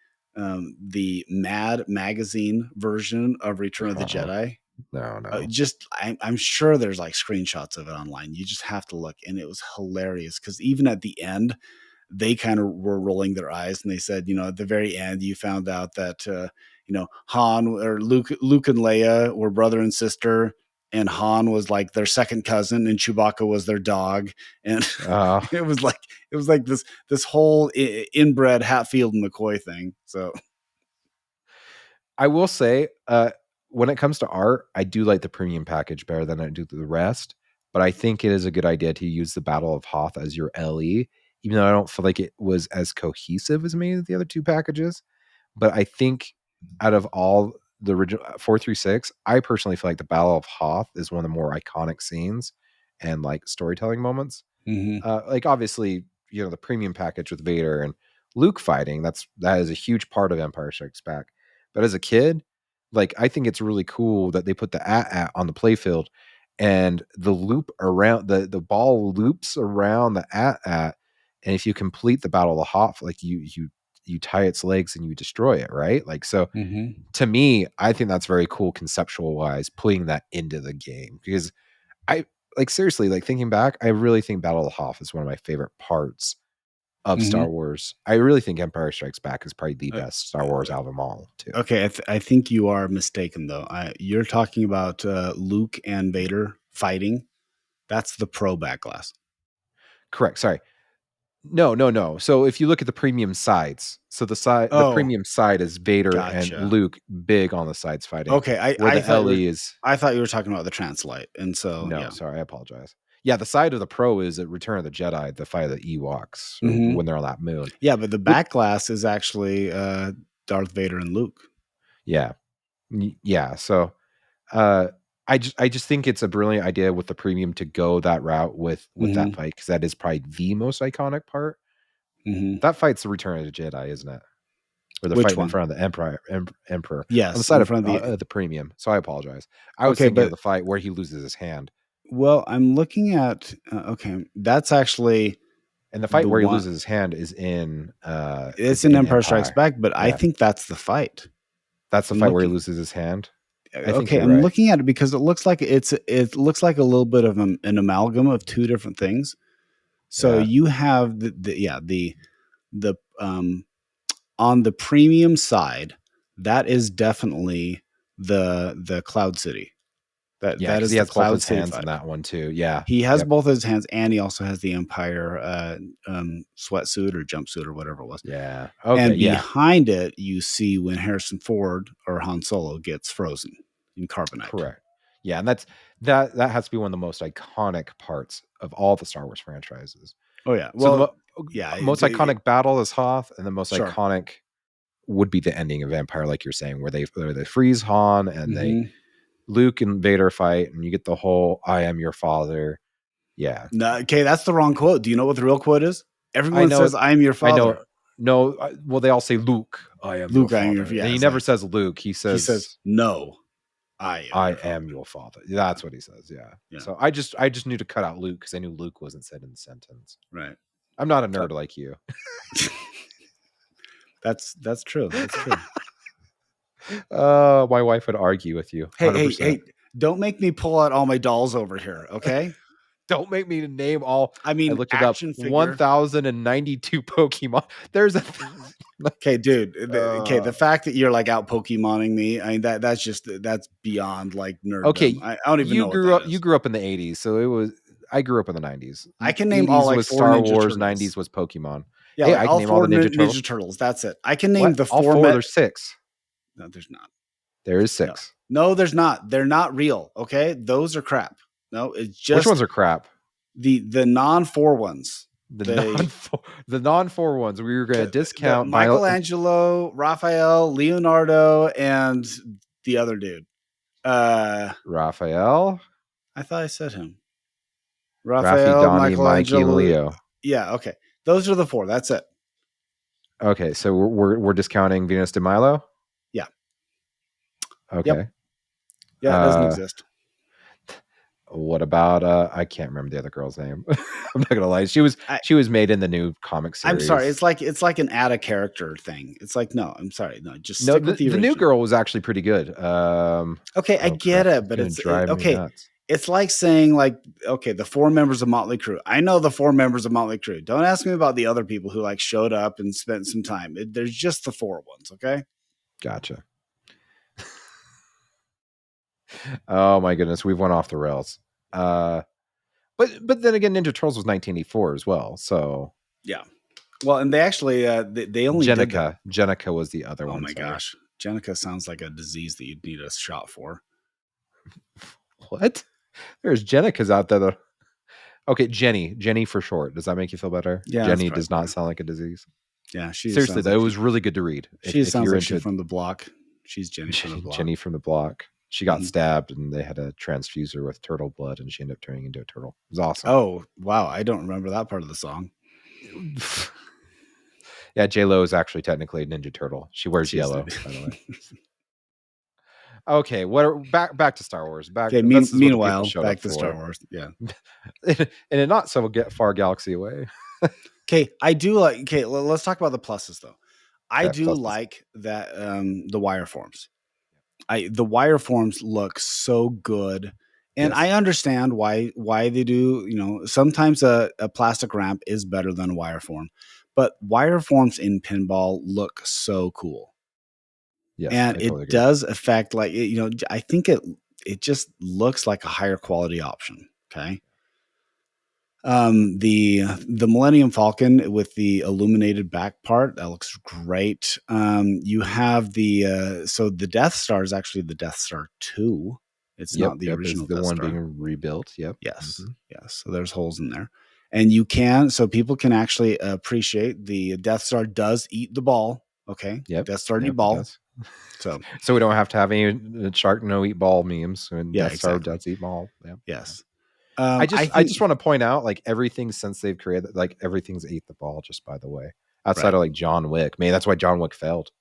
Mad magazine version of Return of the uh-uh. Jedi? No. I'm sure there's like screenshots of it online. You just have to look, and it was hilarious because even at the end, they kind of were rolling their eyes, and they said, at the very end, you found out that Han or Luke and Leia were brother and sister, and Han was like their second cousin, and Chewbacca was their dog, and Uh, it was like this whole inbred Hatfield and McCoy thing. So I will say, when it comes to art, I do like the premium package better than I do the rest. But I think it is a good idea to use the Battle of Hoth as your LE, even though I don't feel like it was as cohesive as many of the other 2 packages. But I think out of all the original 4 through 6, I personally feel like the Battle of Hoth is one of the more iconic scenes and like storytelling moments. Like obviously, the premium package with Vader and Luke fighting, that is a huge part of Empire Strikes Back. But as a kid, like I think it's really cool that they put the at on the playfield, and the loop around the ball loops around the at, and if you complete the Battle of the Hoth, like you tie its legs and you destroy it, right? Like, so to me, I think that's very cool conceptual wise, putting that into the game, because I like, seriously, like, thinking back, I really think Battle of the Hoth is one of my favorite parts of Star Wars. I really think Empire Strikes Back is probably the best Star Wars out of them all, too. Okay, I think you are mistaken, though. You're talking about Luke and Vader fighting. That's the pro backglass. Correct. Sorry. No. So if you look at the premium sides, so the premium side is Vader and Luke big on the sides fighting. Okay, where the LE is. I thought you were talking about the translite, and so no, sorry, I apologize. Yeah, the side of the pro is at Return of the Jedi, the fight of the Ewoks when they're on that moon. Yeah, but the backglass is actually Darth Vader and Luke. Yeah. So I just think it's a brilliant idea with the premium to go that route with that fight, because that is probably the most iconic part. That fight's the Return of the Jedi, isn't it? Where they're fighting in front of the Emperor. Yes, on the side of the premium. So I apologize. I was thinking of the fight where he loses his hand. Well, I'm looking at that's actually, and the fight where he loses his hand is in it's in Empire Strikes Back, but I think that's the fight. That's the fight where he loses his hand. I'm looking at it because it looks like it looks like a little bit of an amalgam of two different things. So you have the on the premium side, that is definitely the Cloud City. That is the Cloud City hands in that one too. Yeah, he has both his hands, and he also has the Empire sweatsuit or jumpsuit or whatever it was. Yeah. Okay. And behind it, you see when Harrison Ford or Han Solo gets frozen in carbonite. Correct. Yeah, and that has to be one of the most iconic parts of all the Star Wars franchises. Oh yeah. Well, most iconic battle is Hoth, and the most iconic would be the ending of Empire, like you're saying, where they freeze Han and they Luke and Vader fight, and you get the whole "I am your father." Yeah. No, okay, that's the wrong quote. Do you know what the real quote is? Everyone says "I am your father." I know. No, well, they all say Luke. I am Luke. Your father. And he never says Luke. He says no. I am your father. That's what he says. Yeah. So I just knew to cut out Luke because I knew Luke wasn't said in the sentence. Right. I'm not a nerd like you. That's true. That's true. My wife would argue with you. 100%. Hey, don't make me pull out all my dolls over here, okay? Don't make me name all. I looked it up. 1,092 Pokemon. There's a. Okay, dude. The fact that you're like out Pokemoning me, I mean that's beyond like nerd. Okay, I don't even know. You grew up in the 80s, so I grew up in the 90s. I can name all like was Star Wars. 90s was Pokemon. Yeah, hey, I can name all the Ninja Turtles. That's it. I can name the all four. There's 6. No, there's not. There is 6. No, there's not. They're not real. Okay, those are crap. No, it's just which ones are crap. The non-4 ones. The non-4 ones. We were going to discount Michelangelo, Raphael, Leonardo, and the other dude. Raphael. I thought I said him. Raphael, Donnie, Mikey, and Leo. Yeah. Okay. Those are the 4. That's it. Okay, so we're discounting Venus de Milo. Yeah. Okay. Yep. Yeah, it doesn't exist. What about I can't remember the other girl's name. I'm not gonna lie. She was made in the new comic series. I'm sorry. It's like an add a character thing. It's like no. I'm sorry. No, just stick with the new girl was actually pretty good. Okay, I get it, but it's okay. Nuts. It's like saying like okay, the 4 members of Motley Crue. I know the 4 members of Motley Crue. Don't ask me about the other people who like showed up and spent some time. There's just the 4 ones. Okay. Gotcha. Oh my goodness, we've went off the rails. But then again, Ninja Turtles was 1984 as well. So yeah. Well, and they actually they only Jenica was the other one. Oh my gosh, Jenica sounds like a disease that you'd need a shot for. What? There's Jenicas out there. Okay, Jenny for short. Does that make you feel better? Yeah, Jenny does not sound like a disease. Yeah, seriously though, it was really good to read. She sounds like she's from the block. She's Jenny from the block. Jenny from the block. She got stabbed and they had to transfuse her with turtle blood and she ended up turning into a turtle. It was awesome. Oh, wow. I don't remember that part of the song. Yeah, J-Lo is actually technically a Ninja Turtle. She wears yellow, by the way. Okay, back to Star Wars. Meanwhile, back to Star Wars. Yeah. In a not so far galaxy away. Okay, I do like. Okay, let's talk about the pluses though. I Okay, do pluses. like that the wire forms. The wire forms look so good, and Yes. I understand why they do. You know, sometimes a plastic ramp is better than a wire form, but wire forms in pinball look so cool, Yes, and I totally it agree. does affect like you know. I think it just looks like a higher quality option. Okay. The Millennium Falcon with the illuminated back part that looks great. You have the so the Death Star is actually the Death Star 2. It's Yep, not the yep, is original the Death one Star. being rebuilt. Yep. Yes, Mhm. yes. So there's holes in there, and you can so people can actually appreciate the Death Star does eat the ball. Okay, Yep, Death Star eat yep, it ball. does. So So we don't have to have any Shark No Eat Ball memes and yeah, Death Star exactly. does eat ball. Yeah. Yes. I I just think want to point out like everything since they've created like everything's ate the ball, just by the way. Outside right. of like John Wick. Maybe that's why John Wick failed.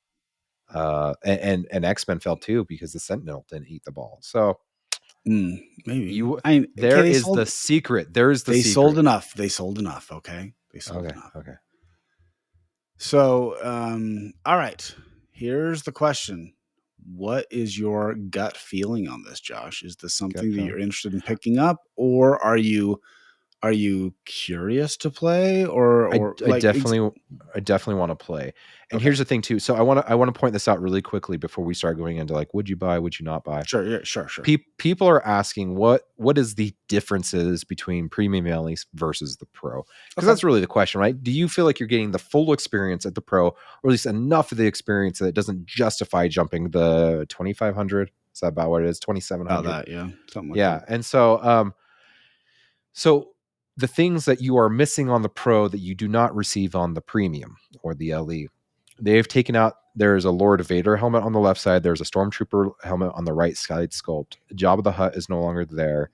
And X-Men failed too because the Sentinel didn't eat the ball. So Maybe you I okay. there is the secret. There is the They sold secret. enough. They sold enough. Okay. They sold Okay, enough. okay. So, all right. Here's the question. What is your gut feeling on this, Josh? Is this Gut something that feeling. you're interested in picking up, or are you curious to play, or I like definitely want to play. And okay. here's the thing too. So I want to point this out really quickly before we start going into like, would you buy, would you not buy? Sure, yeah, sure. People are asking what is the differences between premium LEs versus the pro, because Okay. that's really the question, right? Do you feel like you're getting the full experience at the pro, or at least enough of the experience that it doesn't justify jumping the 2500? Is that about what it is? About 2700? that, yeah. Something like Yeah. that. And so the things that you are missing on the pro that you do not receive on the premium or the LE, they've taken out. There's a Lord Vader helmet on the left side. There's a Stormtrooper helmet on the right side sculpt. Jabba the Hutt is no longer there.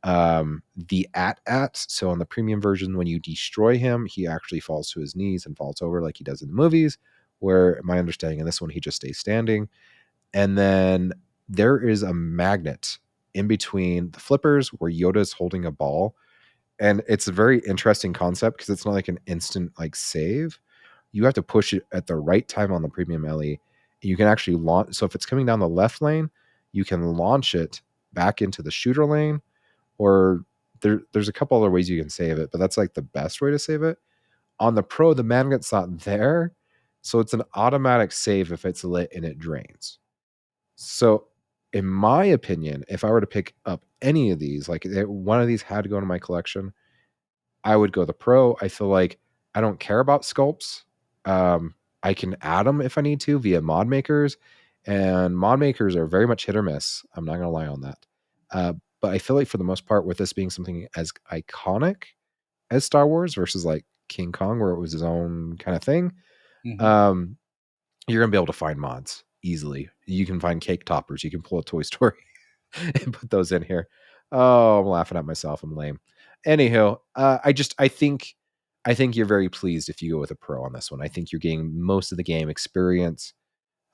The AT-AT, so on the premium version, when you destroy him, he actually falls to his knees and falls over like he does in the movies, where my understanding in this one, he just stays standing. And then there is a magnet in between the flippers where Yoda's holding a ball, and it's a very interesting concept because it's not like an instant like save. You have to push it at the right time on the premium LE. You can actually launch. So if it's coming down the left lane, you can launch it back into the shooter lane, or there's a couple other ways you can save it, but that's like the best way to save it. On the pro, the magnet's not there, so it's an automatic save if it's lit and it drains. So in my opinion, if I were to pick up any of these, like one of these had to go into my collection, I would go the pro. I feel like I don't care about sculpts. I can add them if I need to via mod makers, and mod makers are very much hit or miss. I'm not gonna lie on that. But I feel like for the most part, with this being something as iconic as Star Wars versus like King Kong, where it was his own kind of thing, Mm-hmm. um, you're gonna be able to find mods easily. You can find cake toppers. You can pull a Toy Story and put those in here. Oh, I'm laughing at myself. I'm lame. Anywho, I think you're very pleased if you go with a pro on this one. I think you're getting most of the game experience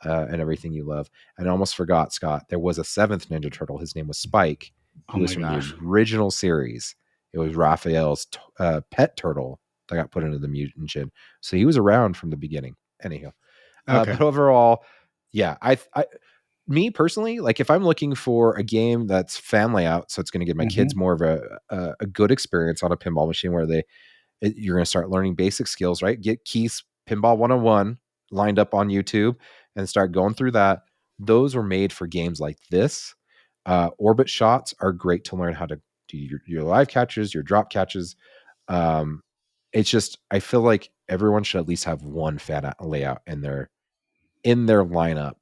and everything you love. And I almost forgot, Scott, there was a seventh Ninja Turtle. His name was Spike. Oh He was my from the gosh. original series. It was Raphael's pet turtle that got put into the mutant gin. So he was around from the beginning. Anyhow, Okay. but overall, yeah, me personally, like if I'm looking for a game that's fan layout, so it's going to give my kids Mm-hmm. more of a good experience on a pinball machine where you're going to start learning basic skills, right? Get Keith's Pinball 101 lined up on YouTube and start going through that. Those were made for games like this. Orbit shots are great to learn how to do your live catches, your drop catches. Um, it's just, I feel like everyone should at least have one fan layout in their lineup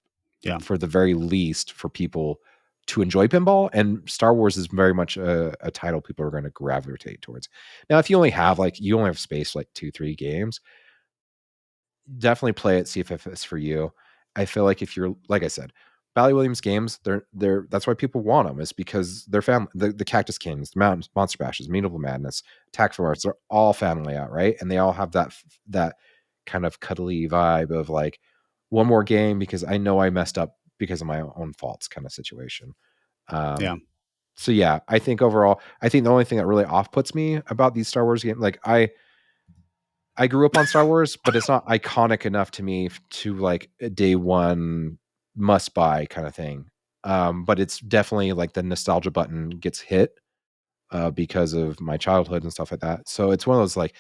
Yeah. for the very least for people to enjoy pinball. And Star Wars is very much a title people are going to gravitate towards. Now, if you only have space for like 2-3 games, definitely play it, see if it's for you. I feel like if you're, like I said, Bally Williams games, they're that's why people want them, is because they're family. The Cactus Kings, the Mountain Monster Bashes, Meanable Madness, Attack from Arts, they're all family out, right? And they all have that kind of cuddly vibe of like one more game because I know I messed up because of my own faults kind of situation. Yeah. So yeah, I think overall, I think the only thing that really off puts me about these Star Wars games, like I grew up on Star Wars, but it's not iconic enough to me to like a day one must buy kind of thing. But it's definitely like the nostalgia button gets hit because of my childhood and stuff like that. So it's one of those like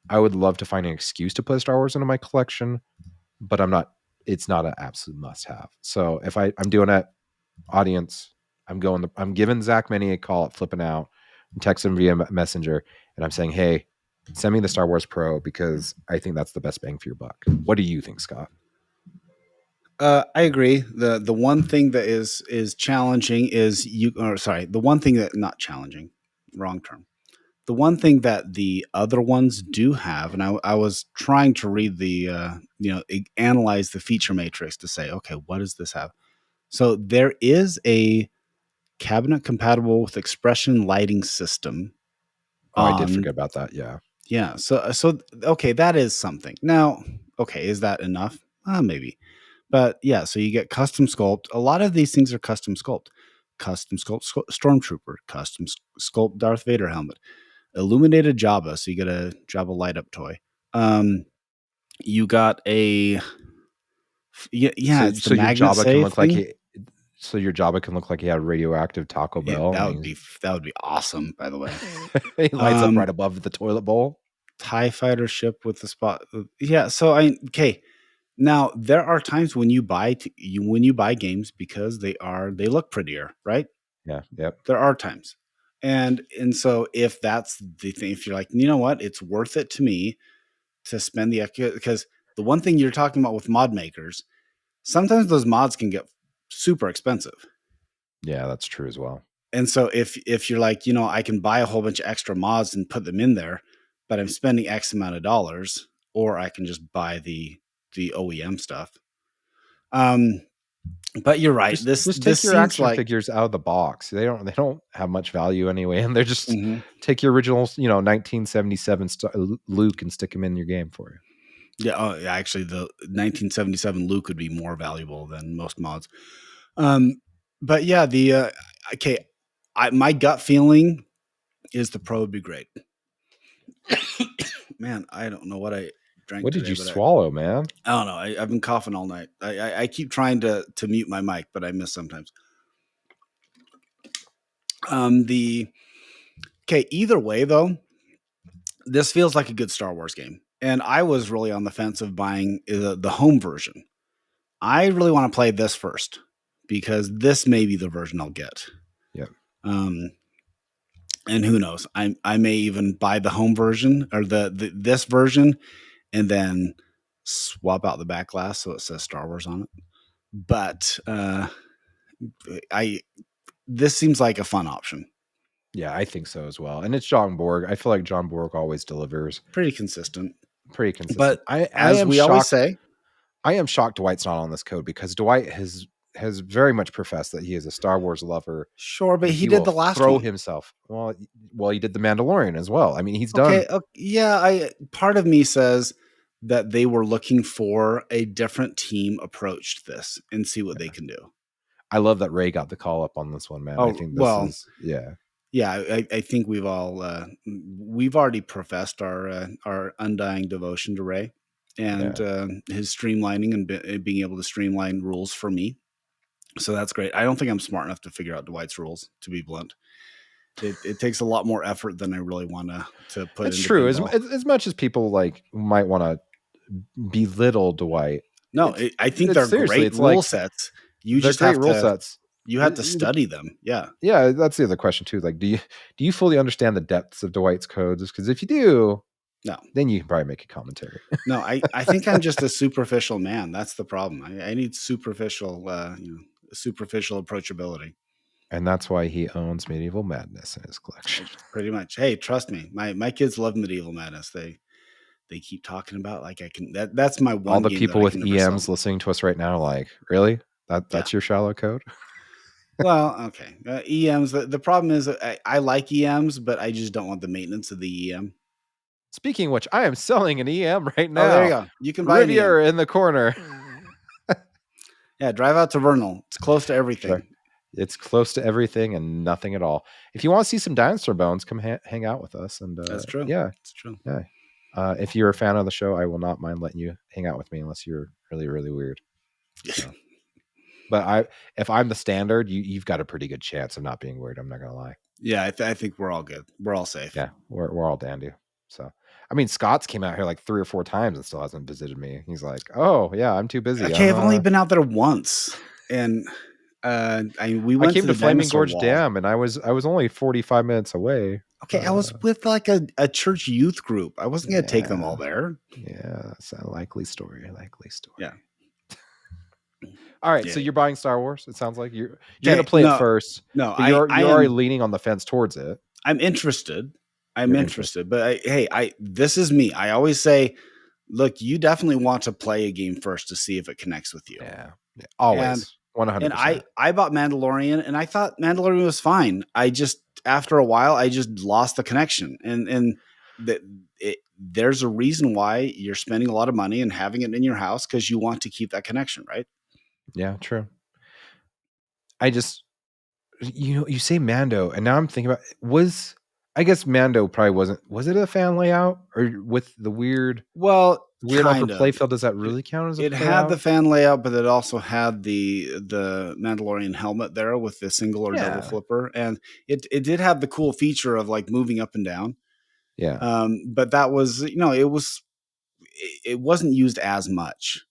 I would love to find an excuse to put Star Wars into my collection, but it's not an absolute must have. So if I'm doing it, audience, I'm giving Zach Many a call at Flipping Out, and text him via Messenger, and I'm saying, hey, send me the Star Wars Pro because I think that's the best bang for your buck. What do you think, Scott? I agree. The one thing that is challenging is the one thing that not challenging, wrong term. The one thing that the other ones do have, and I was trying to read analyze the feature matrix to say, okay, what does this have? So there is a cabinet compatible with expression lighting system. I did forget about that. Yeah. Yeah. So okay, that is something. Now, okay, is that enough? Maybe. But yeah, so you get custom sculpt. A lot of these things are custom sculpt. Custom sculpt Stormtrooper, custom sculpt Darth Vader helmet, illuminated Jabba, so you get a Jabba light up toy. You got a it's the magnet your Jabba can look thing. Your Jabba can look like he had radioactive Taco Bell. That would be awesome, by the way. He lights up right above the toilet bowl. TIE fighter ship with the spot. Yeah, so okay. Now there are times when you buy games because they look prettier, right? Yeah. Yep. There are times. And so if that's the thing, if you're like, you know what, it's worth it to me to spend because the one thing you're talking about with mod makers, sometimes those mods can get super expensive. Yeah, that's true as well. And so if you're like, I can buy a whole bunch of extra mods and put them in there, but I'm spending X amount of dollars, or I can just buy the OEM stuff. But you're right. Just take your action figures out of the box. They don't have much value anyway, and they're just take your original, 1977 Luke and stick him in your game for you. Yeah, actually, the 1977 Luke would be more valuable than most mods. But yeah, my gut feeling is the Pro would be great. Man, I don't know what I drank. What did you swallow, man? I don't know. I've been coughing all night. I keep trying to mute my mic, but I miss sometimes. Either way though, this feels like a good Star Wars game, and I was really on the fence of buying the home version. I really want to play this first because this may be the version I'll get. Yeah. And who knows? I may even buy the home version or this version, and then swap out the back glass so it says Star Wars on it. But this seems like a fun option. Yeah, I think so as well. And it's John Borg. I feel like John Borg always delivers. Pretty consistent. But as we always say, I am shocked Dwight's not on this code because Dwight has very much professed that he is a Star Wars lover. Sure, but he did the last one. Himself. Well, he did the Mandalorian as well. I mean, he's done. Okay, yeah. Part of me says that they were looking for a different team approach to this and see what they can do. I love that Ray got the call up on this one, man. I think this is Yeah, I think we've already professed our undying devotion to Ray and his streamlining and being able to streamline rules for me. So that's great. I don't think I'm smart enough to figure out Dwight's rules, to be blunt. It takes a lot more effort than I really want to put. It's true. As much as people might want to belittle Dwight. No, I think they're great rule sets. You just have rule sets. You have to study them. Yeah. Yeah. That's the other question too. Like, do you fully understand the depths of Dwight's codes? Because if you do, no, then you can probably make a commentary. No, I think I'm just a superficial man. That's the problem. I need superficial approachability. And that's why he owns Medieval Madness in his collection. Pretty much. Hey, trust me. My kids love Medieval Madness. They keep talking about like I can. That's my one. All the people with EMs listening to us right now, like, really? That's your shallow code? Well, okay. EMs. The problem is I like EMs, but I just don't want the maintenance of the EM. Speaking of which, I am selling an EM right now. Oh, there you go. You can buy Riviera in the corner. Yeah, drive out to Vernal. It's close to everything. Sure. It's close to everything and nothing at all. If you want to see some dinosaur bones, come hang out with us. And that's true. Yeah, it's true. Yeah, If you're a fan of the show, I will not mind letting you hang out with me unless you're really, really weird. So. But if I'm the standard, you've got a pretty good chance of not being weird. I'm not gonna lie. Yeah, I think we're all good. We're all safe. Yeah, we're all dandy. So, I mean, Scott's came out here like 3 or 4 times and still hasn't visited me. He's like, "Oh yeah, I'm too busy." Okay, I've only been out there once, and we went to the Flaming Gorge Dam, and I was only 45 minutes away. Okay, I was with like a church youth group. I wasn't gonna take them all there. Yeah, that's a likely story. Yeah. All right, so you're buying Star Wars. It sounds like you're gonna play it first. No, you're already leaning on the fence towards it. I'm interested. But this is me. I always say, look, you definitely want to play a game first to see if it connects with you. Yeah, always. 100%. And I bought Mandalorian, and I thought Mandalorian was fine. I just, after a while, I just lost the connection, and there's a reason why you're spending a lot of money and having it in your house, because you want to keep that connection, right? Yeah, true. I just, you say Mando, and now I'm thinking about, I guess Mando probably was it a fan layout, or with the weird upper playfield? Does that really count as a It had the fan layout, but it also had the Mandalorian helmet there with the single or double flipper, and it did have the cool feature of like moving up and down. Yeah. But that was, it wasn't used as much.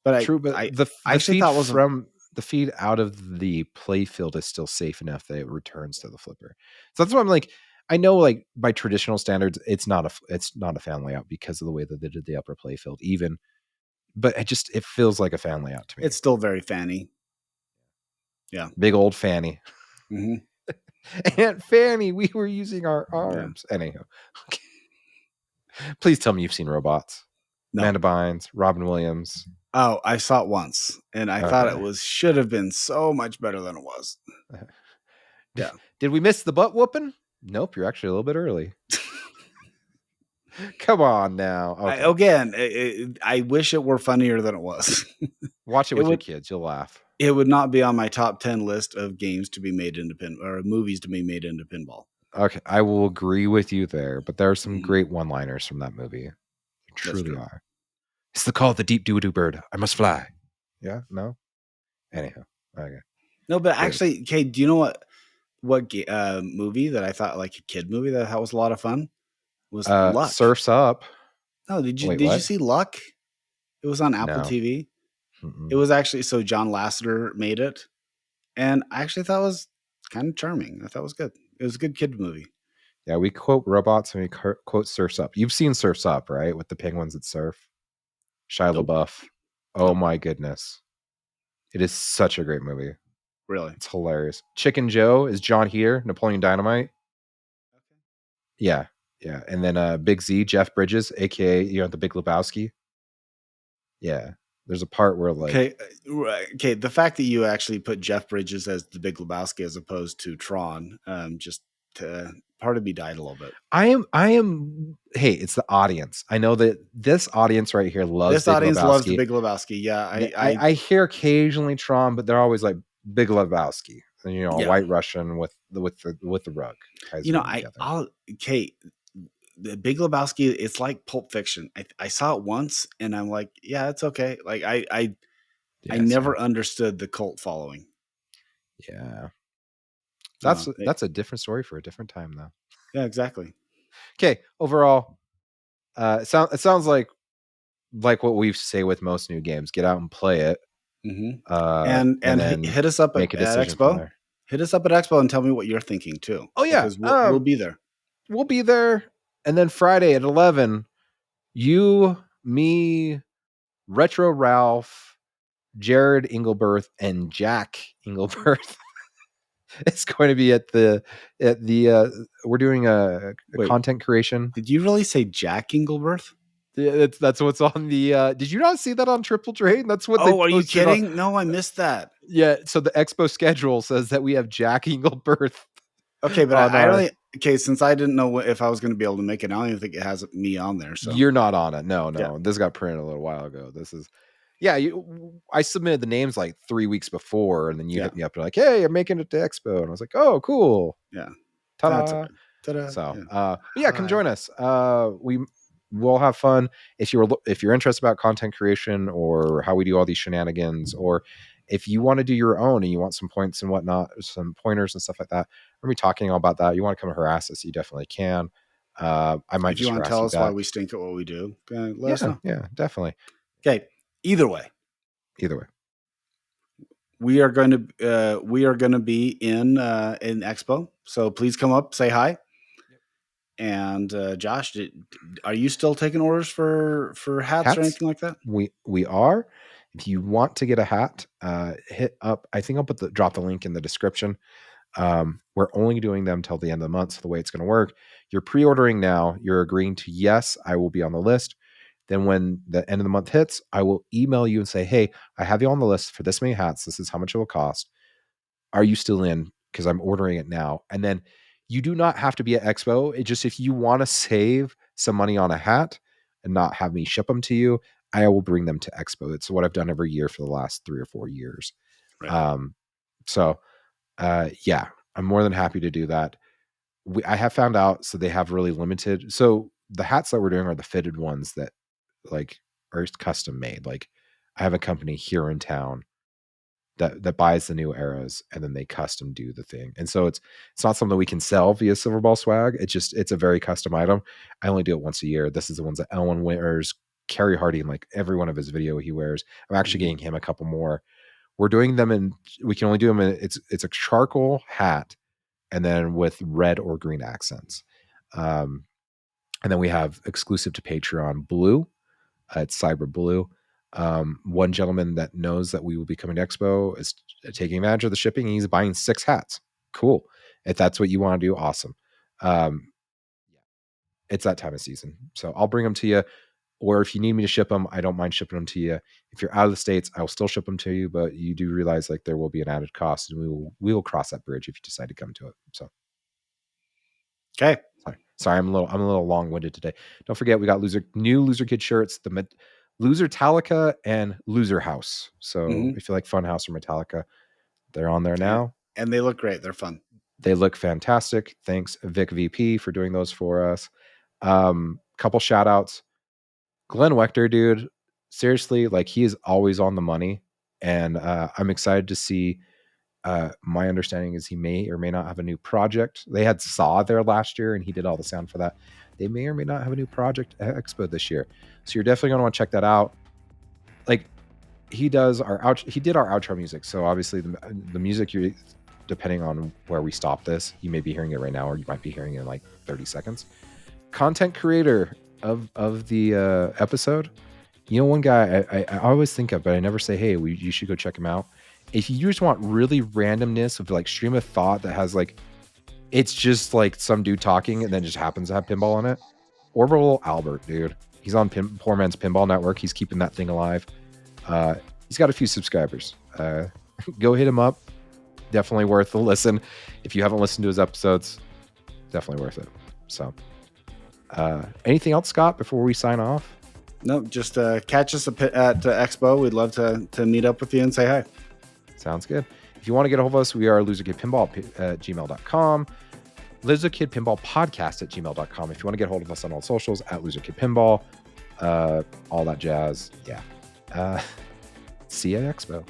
But the actually feed thought was from the feed out of the playfield is still safe enough that it returns to the flipper. So that's why I'm like, I know, like, by traditional standards, it's not a fan layout because of the way that they did the upper playfield, even. But it feels like a fan layout to me. It's still very fanny. Yeah, big old Fanny. Mm-hmm. Aunt Fanny, we were using our arms. Yeah. Anyhow, okay. Please tell me you've seen Robots. No. Amanda Bynes, Robin Williams. Oh, I saw it once, and I thought it should have been so much better than it was. Yeah. Did we miss the butt whooping? Nope, you're actually a little bit early. Come on now. Okay. I wish it were funnier than it was. Watch it with your kids. You'll laugh. It would not be on my top 10 list of games to be made into or movies to be made into pinball. Okay, I will agree with you there, but there are some great one-liners from that movie. There truly are. It's the call of the deep doo-doo bird. I must fly. Yeah? No? Anyhow. Okay. No, but actually, okay, do you know what movie that I thought, like a kid movie that was a lot of fun? Was Luck. Surf's Up. No, did you see Luck? It was on Apple TV. Mm-mm. It was actually, so John Lasseter made it, and I actually thought it was kind of charming. I thought it was good. It was a good kid movie. Yeah, we quote Robots and we quote Surf's Up. You've seen Surf's Up, right? With the penguins that surf. Shia LaBeouf. Oh my goodness. It is such a great movie. Really? It's hilarious. Chicken Joe is John Heater, Napoleon Dynamite. Okay. Yeah. Yeah. And then Big Z, Jeff Bridges, aka the Big Lebowski. Yeah. There's a part where like okay, the fact that you actually put Jeff Bridges as the Big Lebowski as opposed to Tron, part of me died a little bit. I am hey, it's the audience. I know that this audience right here loves loves the Big Lebowski. Yeah. I hear occasionally Tron, but they're always like Big Lebowski. And White Russian with the rug. The Big Lebowski, it's like Pulp Fiction. I saw it once and I'm like, yeah, it's okay. Like I never understood the cult following. Yeah. That's a different story for a different time though. Yeah, exactly. Okay. Overall, it sounds like what we say with most new games, get out and play it. Mm-hmm. And hit us up at Expo. Hit us up at Expo and tell me what you're thinking too. Oh yeah. Because we'll be there. We'll be there. And then Friday at 11, you, me, Retro Ralph, Jared Engelberth, and Jack Engelberth. It's going to be at the we're doing a content creation. Did you really say Jack Engelberth? That's what's on the did you not see that on Triple Train? That's what are you kidding? No, I missed that. Yeah, so the expo schedule says that we have Jack Engelberth. Okay, but since I didn't know if I was going to be able to make it, I don't even think it has me on there. So you're not on it. No. Yeah. This got printed a little while ago. This is I submitted the names like 3 weeks before, and then you hit me up and like, hey, I'm making it to Expo. And I was like, oh, cool. Yeah. Ta-da. Ta-da. So, come join us. we'll have fun. If you're interested about content creation or how we do all these shenanigans, or if you want to do your own and you want some points and whatnot, some pointers and stuff like that, we're gonna be talking all about that. You want to come harass us, you definitely can. I might if just you want to harass tell you us back. why we stink at what we do, let us know. Yeah, definitely. Okay. Either way, we are going to be in Expo. So please come up, say hi. Yep. And Josh, are you still taking orders for hats or anything like that? We are. If you want to get a hat, hit up. I think I'll drop the link in the description. We're only doing them till the end of the month. So the way it's going to work, you're pre-ordering now. You're agreeing to, yes, I will be on the list. Then when the end of the month hits, I will email you and say, hey, I have you on the list for this many hats. This is how much it will cost. Are you still in? Because I'm ordering it now. And then you do not have to be at Expo. It just, if you want to save some money on a hat and not have me ship them to you, I will bring them to Expo. It's what I've done every year for the last 3 or 4 years. Right. Yeah, I'm more than happy to do that. I have found out, so they have really limited. So the hats that we're doing are the fitted ones that like are custom made. Like I have a company here in town that buys the new eras and then they custom do the thing. And so it's not something we can sell via Silverball Swag. It's a very custom item. I only do it once a year. This is the ones that Ellen wears, Kerry Hardy, and like every one of his video he wears. I'm actually getting him a couple more. We're doing them in, we can only do them in, it's a charcoal hat and then with red or green accents. And then we have exclusive to Patreon blue. It's cyber blue. One gentleman that knows that we will be coming to Expo is taking advantage of the shipping. And he's buying 6 hats. Cool. If that's what you want to do, awesome. It's that time of season. So I'll bring them to you. Or if you need me to ship them, I don't mind shipping them to you. If you're out of the States, I will still ship them to you, but you do realize like there will be an added cost, and we will cross that bridge if you decide to come to it. So, okay. Sorry, I'm a little long-winded today. Don't forget, we got new Loser Kid shirts, the Loser Talica and Loser House. So if you like Funhouse or Metallica, they're on there now. And they look great. They're fun. They look fantastic. Thanks, Vic VP, for doing those for us. Couple shout outs. Glenn Wechter, dude, seriously, like he is always on the money. And I'm excited to see. My understanding is he may or may not have a new project. They had Saw there last year and he did all the sound for that. They may or may not have a new project at Expo this year. So you're definitely going to want to check that out. Like he did our outro music. So obviously the music, you're depending on where we stop this, you may be hearing it right now, or you might be hearing it in like 30 seconds. Content creator of the episode. You know, one guy I always think of, but I never say, hey, you should go check him out. If you just want really randomness of like stream of thought that has like, it's just like some dude talking and then just happens to have pinball on it. Orbital Albert, dude. He's on Poor Man's Pinball Network. He's keeping that thing alive. He's got a few subscribers. Go hit him up. Definitely worth the listen. If you haven't listened to his episodes, definitely worth it. So, anything else, Scott, before we sign off? No, just catch us at Expo. We'd love to meet up with you and say hi. Sounds good. If you want to get a hold of us, we are loserkidpinball at gmail.com. Loserkidpinball podcast at gmail.com. If you want to get a hold of us on all socials, at loserkidpinball, all that jazz. Yeah. See you at Expo.